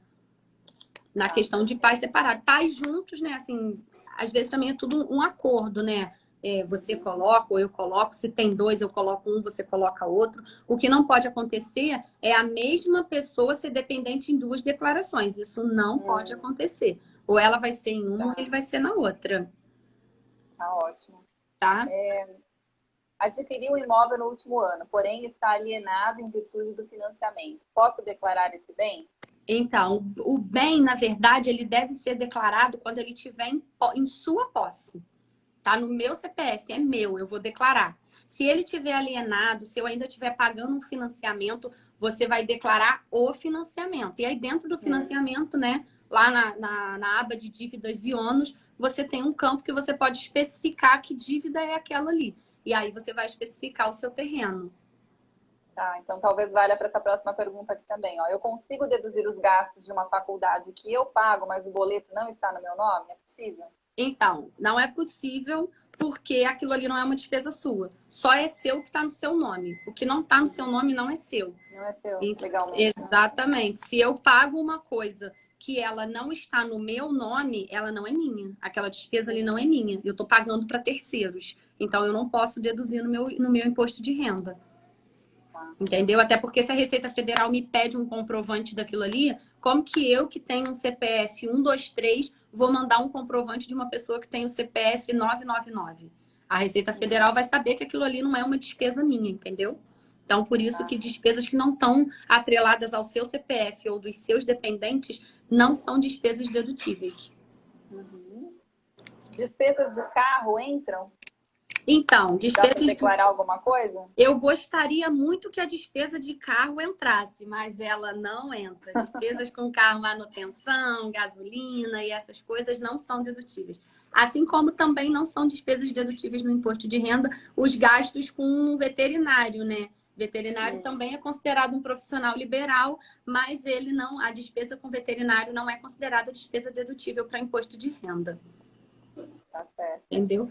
[SPEAKER 2] Na questão de pais separados. Pais juntos, né? Assim, às vezes também é tudo um acordo, né? Você coloca, ou eu coloco. Se tem dois, eu coloco um, você coloca outro. O que não pode acontecer é a mesma pessoa ser dependente em duas declarações. Isso não pode acontecer. Ou ela vai ser em uma, ou ele vai ser na outra.
[SPEAKER 1] Tá ótimo.
[SPEAKER 2] Tá?
[SPEAKER 1] Adquiri um imóvel no último ano, porém está alienado em virtude do financiamento. Posso declarar esse bem?
[SPEAKER 2] Então, o bem, na verdade, ele deve ser declarado quando ele estiver em sua posse. Tá no meu CPF, é meu, eu vou declarar. Se ele tiver alienado, se eu ainda estiver pagando um financiamento, você vai declarar o financiamento. E aí, dentro do financiamento, né, lá na aba de dívidas e ônus, você tem um campo que você pode especificar que dívida é aquela ali. E aí, você vai especificar o seu terreno.
[SPEAKER 1] Tá, então talvez valha para essa próxima pergunta aqui também. Ó. Eu consigo deduzir os gastos de uma faculdade que eu pago, mas o boleto não está no meu nome? É possível?
[SPEAKER 2] Então, não é possível porque aquilo ali não é uma despesa sua. Só é seu que está no seu nome. O que não está no seu nome não é seu.
[SPEAKER 1] Não é seu,
[SPEAKER 2] então,
[SPEAKER 1] legalmente.
[SPEAKER 2] Exatamente. Se eu pago uma coisa que ela não está no meu nome, ela não é minha. Aquela despesa ali não é minha. Eu estou pagando para terceiros. Então, eu não posso deduzir no meu imposto de renda. Entendeu? Até porque se a Receita Federal me pede um comprovante daquilo ali, como que eu que tenho um CPF 123 vou mandar um comprovante de uma pessoa que tem o CPF 999? A Receita Federal vai saber que aquilo ali não é uma despesa minha, entendeu? Então, por isso que despesas que não estão atreladas ao seu CPF ou dos seus dependentes não são despesas dedutíveis.
[SPEAKER 1] Despesas de carro entram?
[SPEAKER 2] Então, despesas...
[SPEAKER 1] Dá para declarar alguma coisa?
[SPEAKER 2] Eu gostaria muito que a despesa de carro entrasse, mas ela não entra. Despesas com carro, manutenção, gasolina e essas coisas não são dedutíveis. Assim como também não são despesas dedutíveis no imposto de renda os gastos com veterinário, né? Veterinário também é considerado um profissional liberal, mas ele não, a despesa com veterinário não é considerada despesa dedutível para imposto de renda.
[SPEAKER 1] Tá certo.
[SPEAKER 2] Entendeu?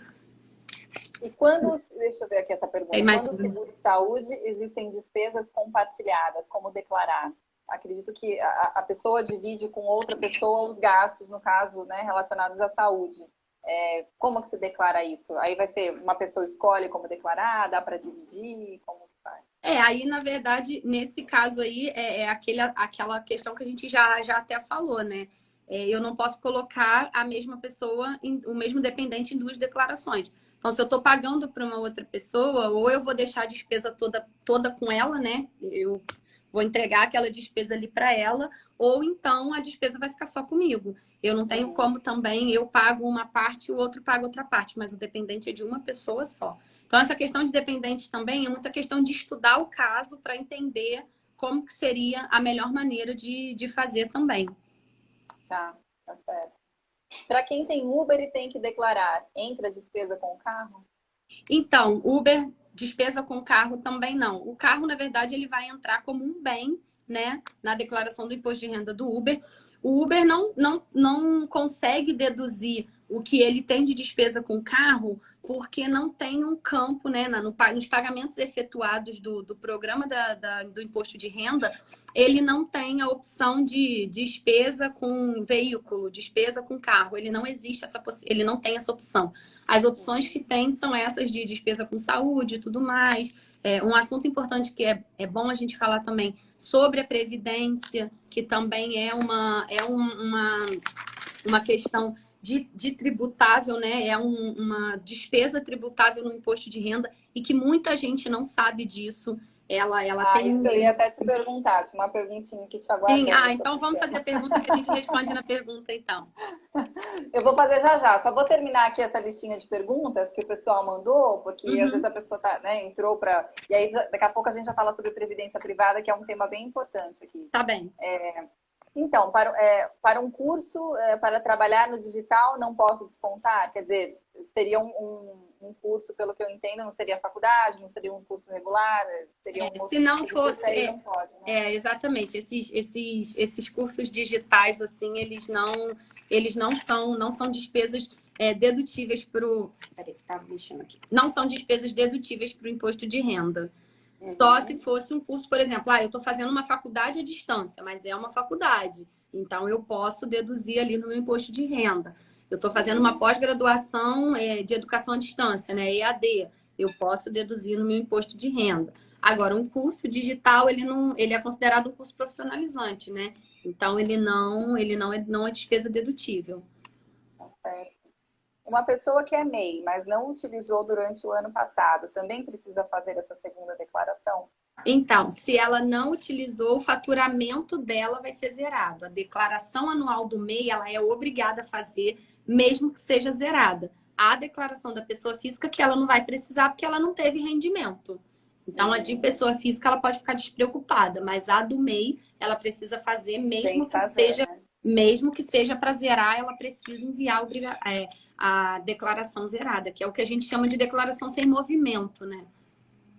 [SPEAKER 1] E quando, deixa eu ver aqui essa pergunta, quando o seguro de saúde existem despesas compartilhadas, como declarar? Acredito que a pessoa divide com outra pessoa os gastos, no caso, né, relacionados à saúde. Como que se declara isso? Aí vai ser, uma pessoa escolhe como declarar, dá para dividir, como que faz?
[SPEAKER 2] Aí, na verdade, nesse caso aí, aquela questão que a gente já até falou, né? Eu não posso colocar a mesma pessoa, o mesmo dependente em duas declarações. Então, se eu estou pagando para uma outra pessoa, ou eu vou deixar a despesa toda com ela, né? Eu vou entregar aquela despesa ali para ela, ou então a despesa vai ficar só comigo. Eu não tenho como também, eu pago uma parte e o outro paga outra parte, mas o dependente é de uma pessoa só. Então, essa questão de dependente também é muita questão de estudar o caso para entender como que seria a melhor maneira de fazer também.
[SPEAKER 1] Tá certo. Para quem tem Uber e tem que declarar, entra despesa com o carro?
[SPEAKER 2] Então, Uber, despesa com carro também não. O carro, na verdade, ele vai entrar como um bem, né, na declaração do imposto de renda do Uber. O Uber não consegue deduzir o que ele tem de despesa com carro porque não tem um campo, né, nos pagamentos efetuados do programa do imposto de renda, ele não tem a opção de despesa com veículo, despesa com carro. Ele não existe ele não tem essa opção. As opções que tem são essas de despesa com saúde e tudo mais. Um assunto importante que é bom a gente falar também sobre a previdência, que também é uma questão de tributável, né? Uma despesa tributável no imposto de renda e que muita gente não sabe disso. Ela tem.
[SPEAKER 1] Isso eu ia até te perguntar, tinha uma perguntinha que te aguardando.
[SPEAKER 2] Sim, então vamos fazer a pergunta que a gente responde na pergunta, então.
[SPEAKER 1] Eu vou fazer já já. Só vou terminar aqui essa listinha de perguntas que o pessoal mandou, porque às vezes a pessoa entrou para. E aí, daqui a pouco a gente já fala sobre previdência privada, que é um tema bem importante aqui.
[SPEAKER 2] Tá bem.
[SPEAKER 1] Então, para um curso, para trabalhar no digital, não posso descontar? Quer dizer, seria um curso, pelo que eu entendo, não seria faculdade, não seria um curso regular? Seria
[SPEAKER 2] se não fosse...
[SPEAKER 1] aí não pode, né?
[SPEAKER 2] Exatamente. Esses cursos digitais, assim, eles não são despesas dedutíveis para o... Peraí, que estava mexendo aqui. Não são despesas dedutíveis para o imposto de renda. Só se fosse um curso, por exemplo, eu estou fazendo uma faculdade à distância, mas é uma faculdade. Então, eu posso deduzir ali no meu imposto de renda. Eu estou fazendo uma pós-graduação de educação à distância, né? EAD. Eu posso deduzir no meu imposto de renda. Agora, um curso digital, ele é considerado um curso profissionalizante, né? Então, ele não é despesa dedutível.
[SPEAKER 1] Certo. Uma pessoa que é MEI, mas não utilizou durante o ano passado, também precisa fazer essa segunda declaração?
[SPEAKER 2] Então, se ela não utilizou, o faturamento dela vai ser zerado. A declaração anual do MEI, ela é obrigada a fazer, mesmo que seja zerada. A declaração da pessoa física que ela não vai precisar porque ela não teve rendimento. Então, a de pessoa física, ela pode ficar despreocupada, mas a do MEI, ela precisa fazer, mesmo que seja para zerar, ela precisa enviar a declaração zerada, que é o que a gente chama de declaração sem movimento, né?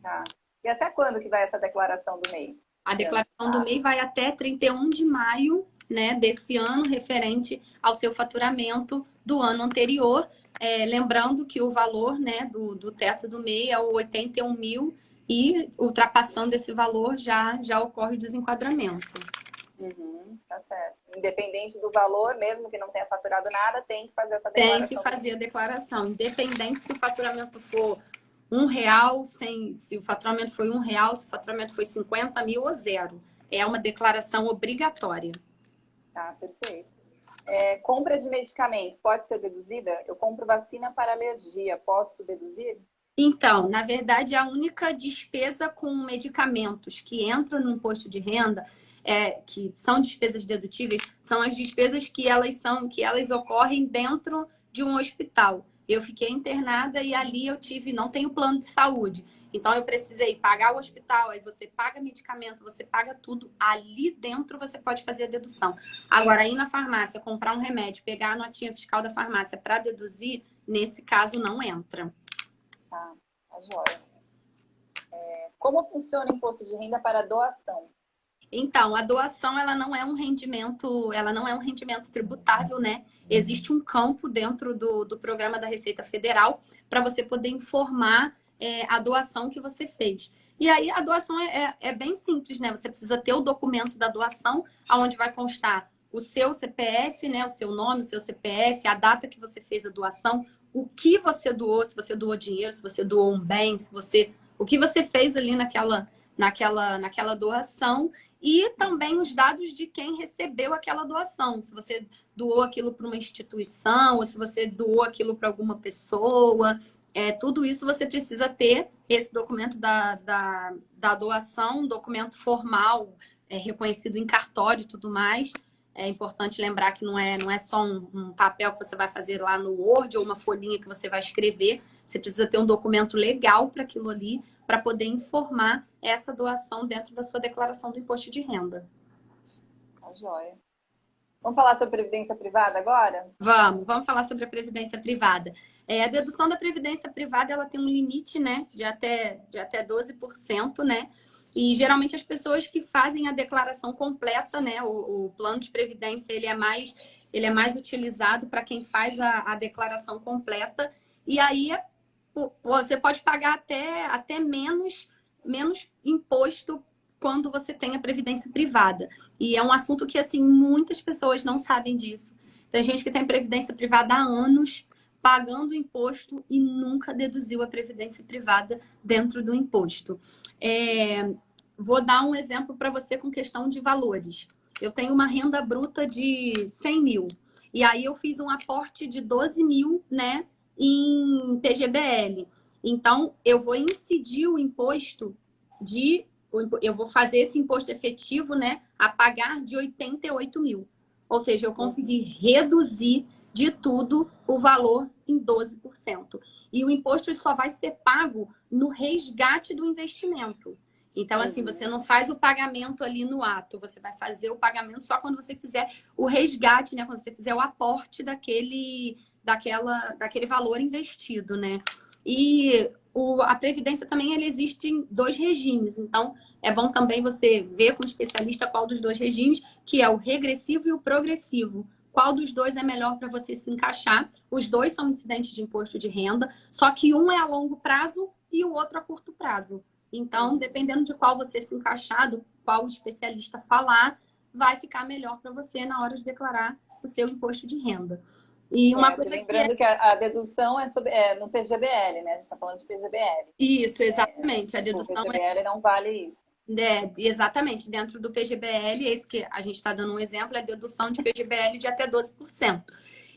[SPEAKER 1] Tá. E até quando que vai essa declaração do MEI?
[SPEAKER 2] A declaração do MEI vai até 31 de maio, né, desse ano, referente ao seu faturamento do ano anterior. Lembrando que o valor, né, do teto do MEI é o 81 mil e ultrapassando esse valor já ocorre o desenquadramento.
[SPEAKER 1] Tá certo. Independente do valor, mesmo que não tenha faturado nada, tem que fazer essa declaração.
[SPEAKER 2] Tem que fazer a declaração, independente se o faturamento for R$1, se o faturamento foi R$1, se o faturamento foi 50 mil ou zero. É uma declaração obrigatória.
[SPEAKER 1] Tá, perfeito. Compra de medicamentos pode ser deduzida? Eu compro vacina para alergia, posso deduzir?
[SPEAKER 2] Então, na verdade, a única despesa com medicamentos que entram no imposto de renda, que são despesas dedutíveis, são as despesas que elas ocorrem dentro de um hospital. Eu fiquei internada e ali não tenho plano de saúde. Então, eu precisei pagar o hospital, aí você paga medicamento, você paga tudo. Ali dentro você pode fazer a dedução. Agora, ir na farmácia, comprar um remédio, pegar a notinha fiscal da farmácia para deduzir, nesse caso não entra.
[SPEAKER 1] Tá joia. Como funciona o imposto de renda para doação?
[SPEAKER 2] Então, a doação, ela não é um rendimento tributável, né? Existe um campo dentro do programa da Receita Federal para você poder informar a doação que você fez. E aí, a doação é bem simples, né? Você precisa ter o documento da doação, onde vai constar o seu CPF, né? O seu nome, o seu CPF, a data que você fez a doação, o que você doou, se você doou dinheiro, se você doou um bem, o que você fez ali naquela doação, e também os dados de quem recebeu aquela doação. Se você doou aquilo para uma instituição, ou se você doou aquilo para alguma pessoa, tudo isso você precisa ter esse documento da doação, um documento formal, reconhecido em cartório e tudo mais. É importante lembrar que não é só um papel que você vai fazer lá no Word ou uma folhinha que você vai escrever. Você precisa ter um documento legal para aquilo ali, para poder informar essa doação dentro da sua declaração do imposto de renda.
[SPEAKER 1] Tá joia. Vamos falar sobre previdência privada agora?
[SPEAKER 2] Vamos falar sobre a previdência privada. A dedução da previdência privada, ela tem um limite, né, de até 12%, né? E geralmente as pessoas que fazem a declaração completa, né, o plano de previdência, ele é mais utilizado para quem faz a declaração completa. E aí você pode pagar até menos imposto quando você tem a previdência privada. E é um assunto que, assim, muitas pessoas não sabem disso. Tem gente que tem previdência privada há anos, pagando imposto e nunca deduziu a previdência privada dentro do imposto. Vou dar um exemplo para você com questão de valores. Eu tenho uma renda bruta de 100 mil. E aí eu fiz um aporte de 12 mil, né, em PGBL. Então, eu vou incidir o imposto eu vou fazer esse imposto efetivo, né, a pagar de 88 mil. Ou seja, eu consegui reduzir de tudo o valor em 12%. E o imposto só vai ser pago no resgate do investimento. Então, assim, você não faz o pagamento ali no ato, você vai fazer o pagamento só quando você fizer o resgate, né? Quando você fizer o aporte daquele valor investido, né? E a Previdência também ele existe em 2 regimes. Então, é bom também você ver com o especialista qual dos 2 regimes, que é o regressivo e o progressivo. Qual dos 2 é melhor para você se encaixar? Os 2 são incidentes de imposto de renda, só que um é a longo prazo e o outro a curto prazo. Então, dependendo de qual você se encaixar, do qual o especialista falar, vai ficar melhor para você na hora de declarar o seu imposto de renda. E uma coisa
[SPEAKER 1] lembrando que a dedução é no PGBL, né? A gente está falando de PGBL.
[SPEAKER 2] Isso, exatamente. A dedução
[SPEAKER 1] o PGBL não vale isso.
[SPEAKER 2] Exatamente. Dentro do PGBL, esse que a gente está dando um exemplo, é a dedução de PGBL de até 12%.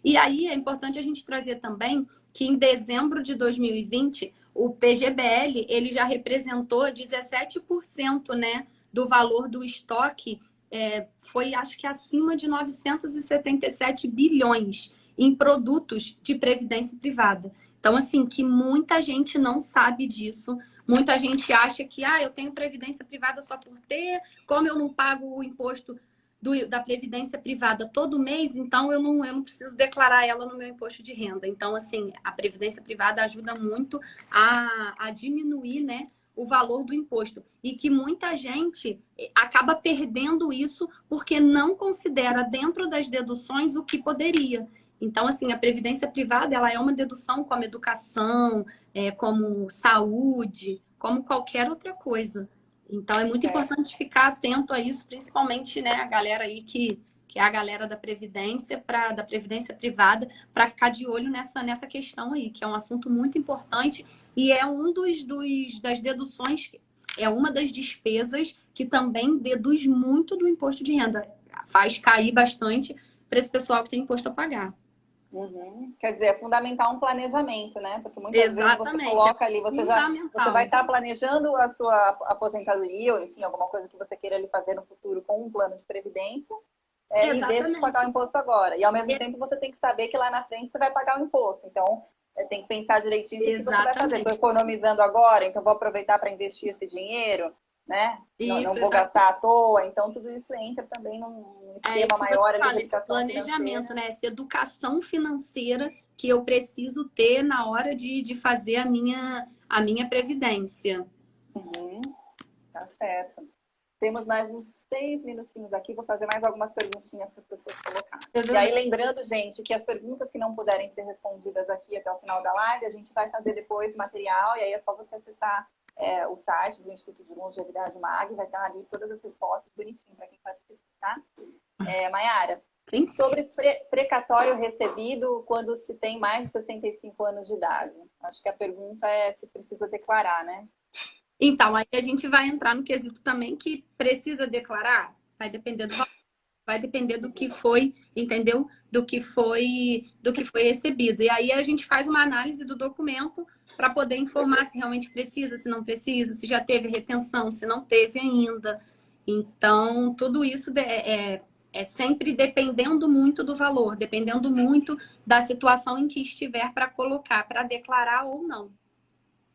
[SPEAKER 2] E aí é importante a gente trazer também que em dezembro de 2020, o PGBL ele já representou 17%, né, do valor do estoque, foi acho que acima de 977 bilhões em produtos de previdência privada. Então, assim, que muita gente não sabe disso. Muita gente acha que eu tenho previdência privada só por ter, como eu não pago o imposto da previdência privada todo mês, então eu não preciso declarar ela no meu imposto de renda. Então, assim, a previdência privada ajuda muito a diminuir, né, o valor do imposto. E que muita gente acaba perdendo isso porque não considera dentro das deduções o que poderia. Então, assim, a previdência privada ela é uma dedução como educação, como saúde, como qualquer outra coisa. Então, é muito importante ficar atento a isso, principalmente, né, a galera aí que é a galera da Previdência, da Previdência Privada, para ficar de olho nessa questão aí, que é um assunto muito importante e é das deduções, é uma das despesas que também deduz muito do imposto de renda. Faz cair bastante para esse pessoal que tem imposto a pagar.
[SPEAKER 1] Quer dizer, é fundamental um planejamento, né? Porque muitas vezes você coloca ali, você vai estar planejando a sua aposentadoria, ou enfim, alguma coisa que você queira ali fazer no futuro com um plano de previdência, e deixa de pagar o imposto agora. E ao mesmo tempo você tem que saber que lá na frente você vai pagar o imposto. Então, tem que pensar direitinho o que você vai fazer. Estou economizando agora, então vou aproveitar para investir esse dinheiro, né? Não vou gastar à toa. Então, tudo isso entra também num esquema maior ali de educação
[SPEAKER 2] planejamento, né? Essa educação financeira que eu preciso ter na hora de fazer a minha previdência.
[SPEAKER 1] Tá certo. Temos mais uns 6 minutinhos aqui. Vou fazer mais algumas perguntinhas para as pessoas colocarem. E aí, lembrando, gente, que as perguntas que não puderem ser respondidas aqui até o final da live, a gente vai fazer depois material, e aí é só você acessar o site do Instituto de Longevidade MAG, vai estar ali todas as respostas bonitinho para quem participa, tá? Maiara, sobre precatório recebido quando se tem mais de 65 anos de idade. Acho que a pergunta é se precisa declarar, né?
[SPEAKER 2] Então, aí a gente vai entrar no quesito também que precisa declarar, vai depender do valor, vai depender do que foi, entendeu? Do que foi recebido. E aí a gente faz uma análise do documento para poder informar se realmente precisa, se não precisa, se já teve retenção, se não teve ainda. Então, tudo isso é sempre dependendo muito do valor, dependendo muito da situação em que estiver para colocar, para declarar ou não.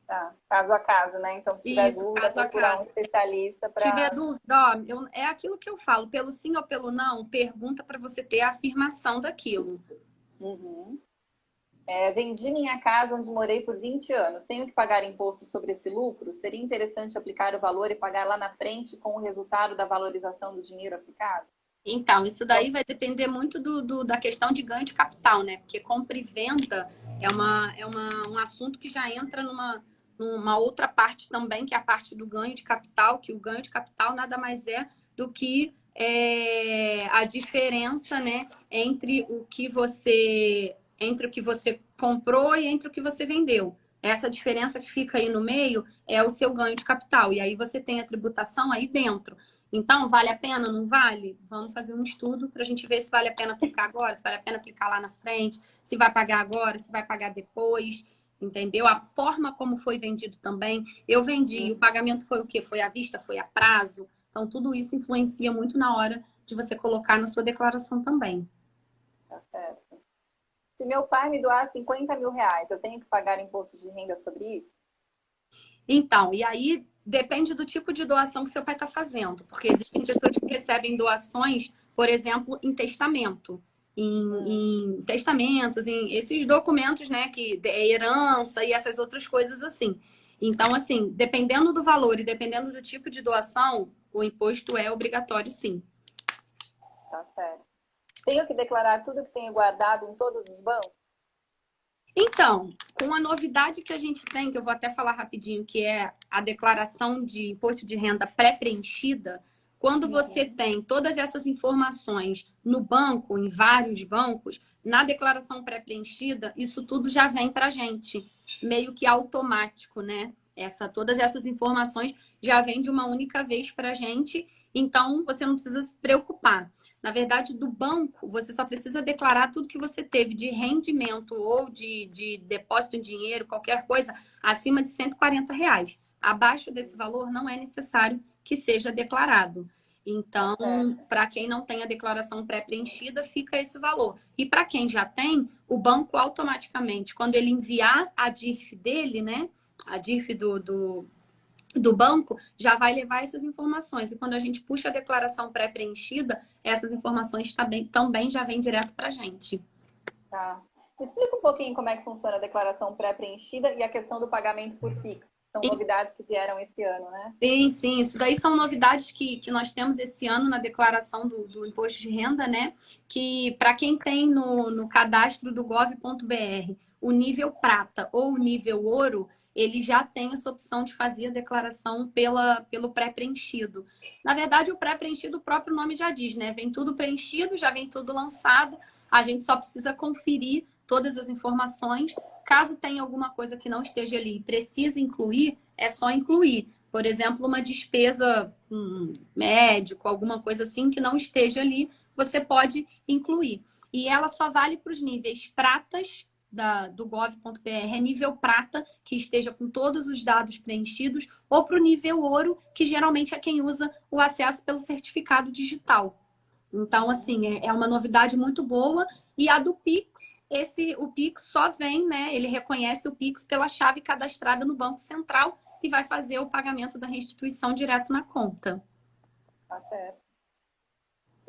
[SPEAKER 1] Tá, caso a caso, né? Então, se tiver dúvida, procurar um especialista para...
[SPEAKER 2] Se tiver dúvida, é aquilo que eu falo, pelo sim ou pelo não, pergunta para você ter a afirmação daquilo.
[SPEAKER 1] Vendi minha casa onde morei por 20 anos. Tenho que pagar imposto sobre esse lucro? Seria interessante aplicar o valor e pagar lá na frente com o resultado da valorização do dinheiro aplicado?
[SPEAKER 2] Então, isso daí vai depender muito da questão de ganho de capital, né? Porque compra e venda um assunto que já entra numa outra parte também, que é a parte do ganho de capital, que o ganho de capital nada mais é do que a diferença, né, entre o que você comprou e entre o que você vendeu. Essa diferença que fica aí no meio é o seu ganho de capital. E aí você tem a tributação aí dentro. Então, vale a pena? Não vale? Vamos fazer um estudo para a gente ver se vale a pena aplicar agora, se vale a pena aplicar lá na frente, se vai pagar agora, se vai pagar depois, entendeu? A forma como foi vendido também. Eu vendi, o pagamento foi o quê? Foi à vista, foi a prazo. Então, tudo isso influencia muito na hora de você colocar na sua declaração também.
[SPEAKER 1] Tá certo. Se meu pai me doar 50 mil reais, eu tenho que pagar imposto de renda sobre isso?
[SPEAKER 2] Então, e aí depende do tipo de doação que seu pai está fazendo, porque existem pessoas que recebem doações, por exemplo, em testamento, em testamentos, em esses documentos, né, que é herança e essas outras coisas assim. Então, assim, dependendo do valor e dependendo do tipo de doação, o imposto é obrigatório, sim.
[SPEAKER 1] Tá certo. Tenho que declarar tudo que tenho guardado em todos os bancos?
[SPEAKER 2] Então, com a novidade que a gente tem, que eu vou até falar rapidinho, que é a declaração de imposto de renda pré-preenchida, quando você tem todas essas informações no banco, em vários bancos, na declaração pré-preenchida, isso tudo já vem para a gente, meio que automático, né? Todas essas informações já vêm de uma única vez para a gente, então você não precisa se preocupar. Na verdade, do banco, você só precisa declarar tudo que você teve de rendimento ou de depósito em dinheiro, qualquer coisa, acima de R$ 140. Abaixo desse valor, não é necessário que seja declarado. Então, para quem não tem a declaração pré-preenchida, fica esse valor. E para quem já tem, o banco automaticamente, quando ele enviar a DIRF dele, né? A DIRF do banco, já vai levar essas informações. E quando a gente puxa a declaração pré-preenchida, essas informações também já vêm direto para a gente.
[SPEAKER 1] Tá. Explica um pouquinho como é que funciona a declaração pré-preenchida e a questão do pagamento por Pix. São novidades que vieram esse ano, né?
[SPEAKER 2] Sim, sim. Isso daí são novidades que nós temos esse ano na declaração do imposto de renda, né? Que para quem tem no cadastro do gov.br o nível prata ou o nível ouro, ele já tem essa opção de fazer a declaração pelo pré-preenchido. Na verdade, o pré-preenchido, o próprio nome já diz, né? Vem tudo preenchido, já vem tudo lançado. A gente só precisa conferir todas as informações. Caso tenha alguma coisa que não esteja ali e precise incluir, é só incluir. Por exemplo, uma despesa médico, alguma coisa assim que não esteja ali, você pode incluir. E ela só vale para os níveis pratas do gov.br, é nível prata, que esteja com todos os dados preenchidos, ou para o nível ouro, que geralmente é quem usa o acesso pelo certificado digital. Então, assim, é uma novidade muito boa. E a do Pix, o Pix só vem, né? Ele reconhece o Pix pela chave cadastrada no Banco Central e vai fazer o pagamento da restituição direto na conta.
[SPEAKER 1] Tá certo.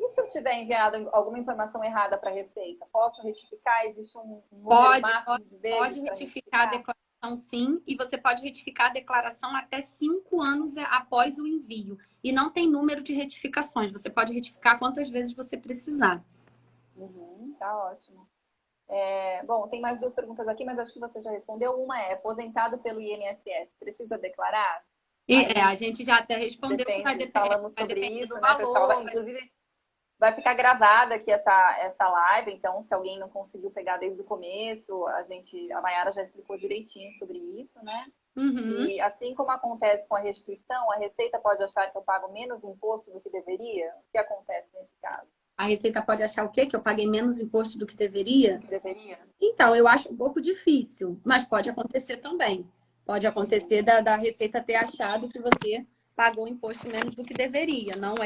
[SPEAKER 1] E se eu tiver enviado alguma informação errada para a Receita? Posso retificar? Existe um número máximo de vezes
[SPEAKER 2] pode retificar a declaração, sim, e você pode retificar a declaração até 5 anos após o envio. E não tem número de retificações, você pode retificar quantas vezes você precisar.
[SPEAKER 1] Tá ótimo. Bom, tem mais 2 perguntas aqui, mas acho que você já respondeu. Uma é, aposentado pelo INSS, precisa declarar?
[SPEAKER 2] A gente já até respondeu que vai depender.
[SPEAKER 1] Falamos sobre isso, né, pessoal? Inclusive, vai ficar gravada aqui essa live, então se alguém não conseguiu pegar desde o começo, a Mayara já explicou direitinho sobre isso, né? E assim como acontece com a restituição, a Receita pode achar que eu pago menos imposto do que deveria? O que acontece nesse caso?
[SPEAKER 2] A Receita pode achar o quê? Que eu paguei menos imposto do que deveria?
[SPEAKER 1] Deveria?
[SPEAKER 2] Então, eu acho um pouco difícil, mas pode acontecer também. Pode acontecer da Receita ter achado que você pagou imposto menos do que deveria. Não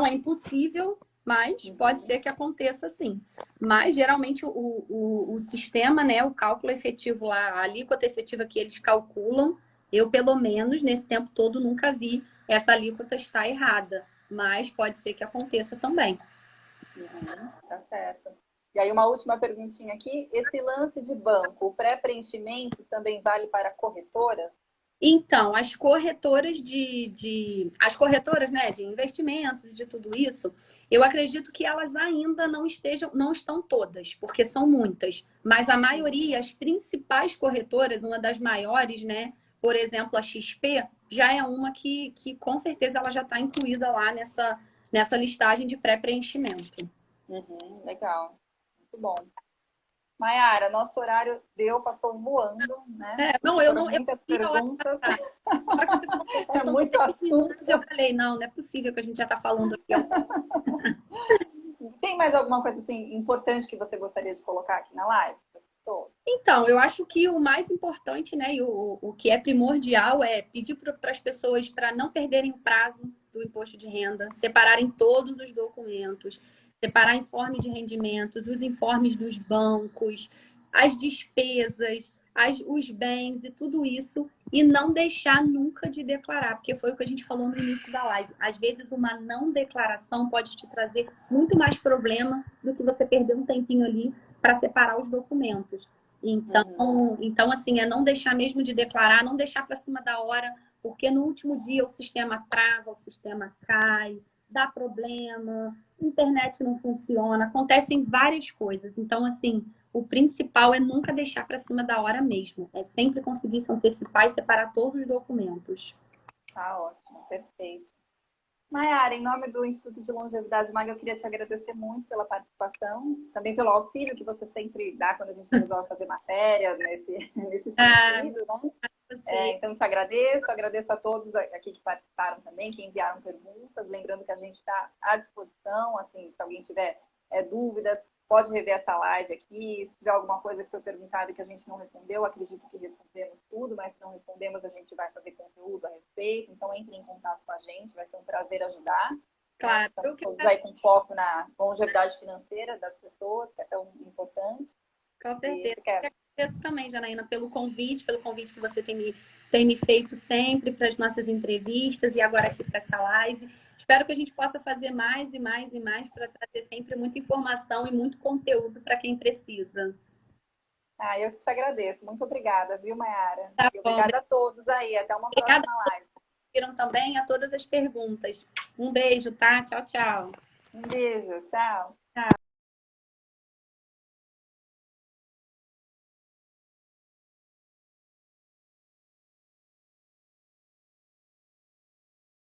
[SPEAKER 2] é impossível, mas pode ser que aconteça sim. Mas geralmente o sistema, né, o cálculo efetivo lá, a alíquota efetiva que eles calculam, eu pelo menos nesse tempo todo nunca vi essa alíquota estar errada, mas pode ser que aconteça também.
[SPEAKER 1] Tá certo. E aí uma última perguntinha aqui, esse lance de banco, o pré-preenchimento também vale para corretora?
[SPEAKER 2] Então, as corretoras, né, de investimentos e de tudo isso, eu acredito que elas ainda não estão todas, porque são muitas, mas a maioria, as principais corretoras, uma das maiores, né, por exemplo, a XP, já é uma que com certeza ela já está incluída lá nessa listagem de pré-preenchimento.
[SPEAKER 1] Uhum, legal. Muito bom. Maiara, nosso horário passou voando, né?
[SPEAKER 2] Não,
[SPEAKER 1] Foram
[SPEAKER 2] eu
[SPEAKER 1] muitas
[SPEAKER 2] vi a hora
[SPEAKER 1] perguntas.
[SPEAKER 2] passar. Na hora que você falou,
[SPEAKER 1] É
[SPEAKER 2] faltam
[SPEAKER 1] muito
[SPEAKER 2] 10 minutos, eu
[SPEAKER 1] assunto.
[SPEAKER 2] falei, não é possível que a gente já está falando aqui.
[SPEAKER 1] Tem mais alguma coisa assim importante que você gostaria de colocar aqui na live?
[SPEAKER 2] Então, eu acho que o mais importante, né, e o que é primordial é pedir para as pessoas para não perderem o prazo do imposto de renda, separarem todos os documentos, separar informe de rendimentos, os informes dos bancos, as despesas, os bens e tudo isso, e não deixar nunca de declarar, porque foi o que a gente falou no início da live. Às vezes, uma não declaração pode te trazer muito mais problema do que você perder um tempinho ali para separar os documentos. Então, assim, é não deixar mesmo de declarar, não deixar para cima da hora, porque no último dia o sistema trava, o sistema cai, dá problema, internet não funciona, acontecem várias coisas. Então, assim, o principal é nunca deixar para cima da hora mesmo. É sempre conseguir se antecipar e separar todos os documentos.
[SPEAKER 1] Tá ótimo, perfeito. Maiara, em nome do Instituto de Longevidade Maga, eu queria te agradecer muito pela participação, também pelo auxílio que você sempre dá quando a gente resolve fazer matéria nesse sentido, né? Então, te agradeço a todos aqui que participaram também, que enviaram perguntas, lembrando que a gente está à disposição, assim, se alguém tiver dúvidas, pode rever essa live aqui, se tiver alguma coisa que foi perguntada e que a gente não respondeu, acredito que respondemos tudo, mas se não respondemos, a gente vai fazer conteúdo a respeito, então entre em contato com a gente, vai ser um prazer ajudar.
[SPEAKER 2] Claro,
[SPEAKER 1] Estamos todos aí com foco na longevidade financeira das pessoas, que é tão importante.
[SPEAKER 2] Com certeza. Eu agradeço também, Janaína, pelo convite que você tem me feito sempre para as nossas entrevistas e agora aqui para essa live. Espero que a gente possa fazer mais e mais e mais para trazer sempre muita informação e muito conteúdo para quem precisa.
[SPEAKER 1] Eu que te agradeço. Muito obrigada, viu, Mayara?
[SPEAKER 2] Tá
[SPEAKER 1] E
[SPEAKER 2] bom.
[SPEAKER 1] obrigada a todos aí. Até uma
[SPEAKER 2] Obrigada
[SPEAKER 1] próxima
[SPEAKER 2] a todos
[SPEAKER 1] live.
[SPEAKER 2] que viram também, a todas as perguntas. Um beijo, tá? Tchau, tchau.
[SPEAKER 1] Um beijo. Tchau.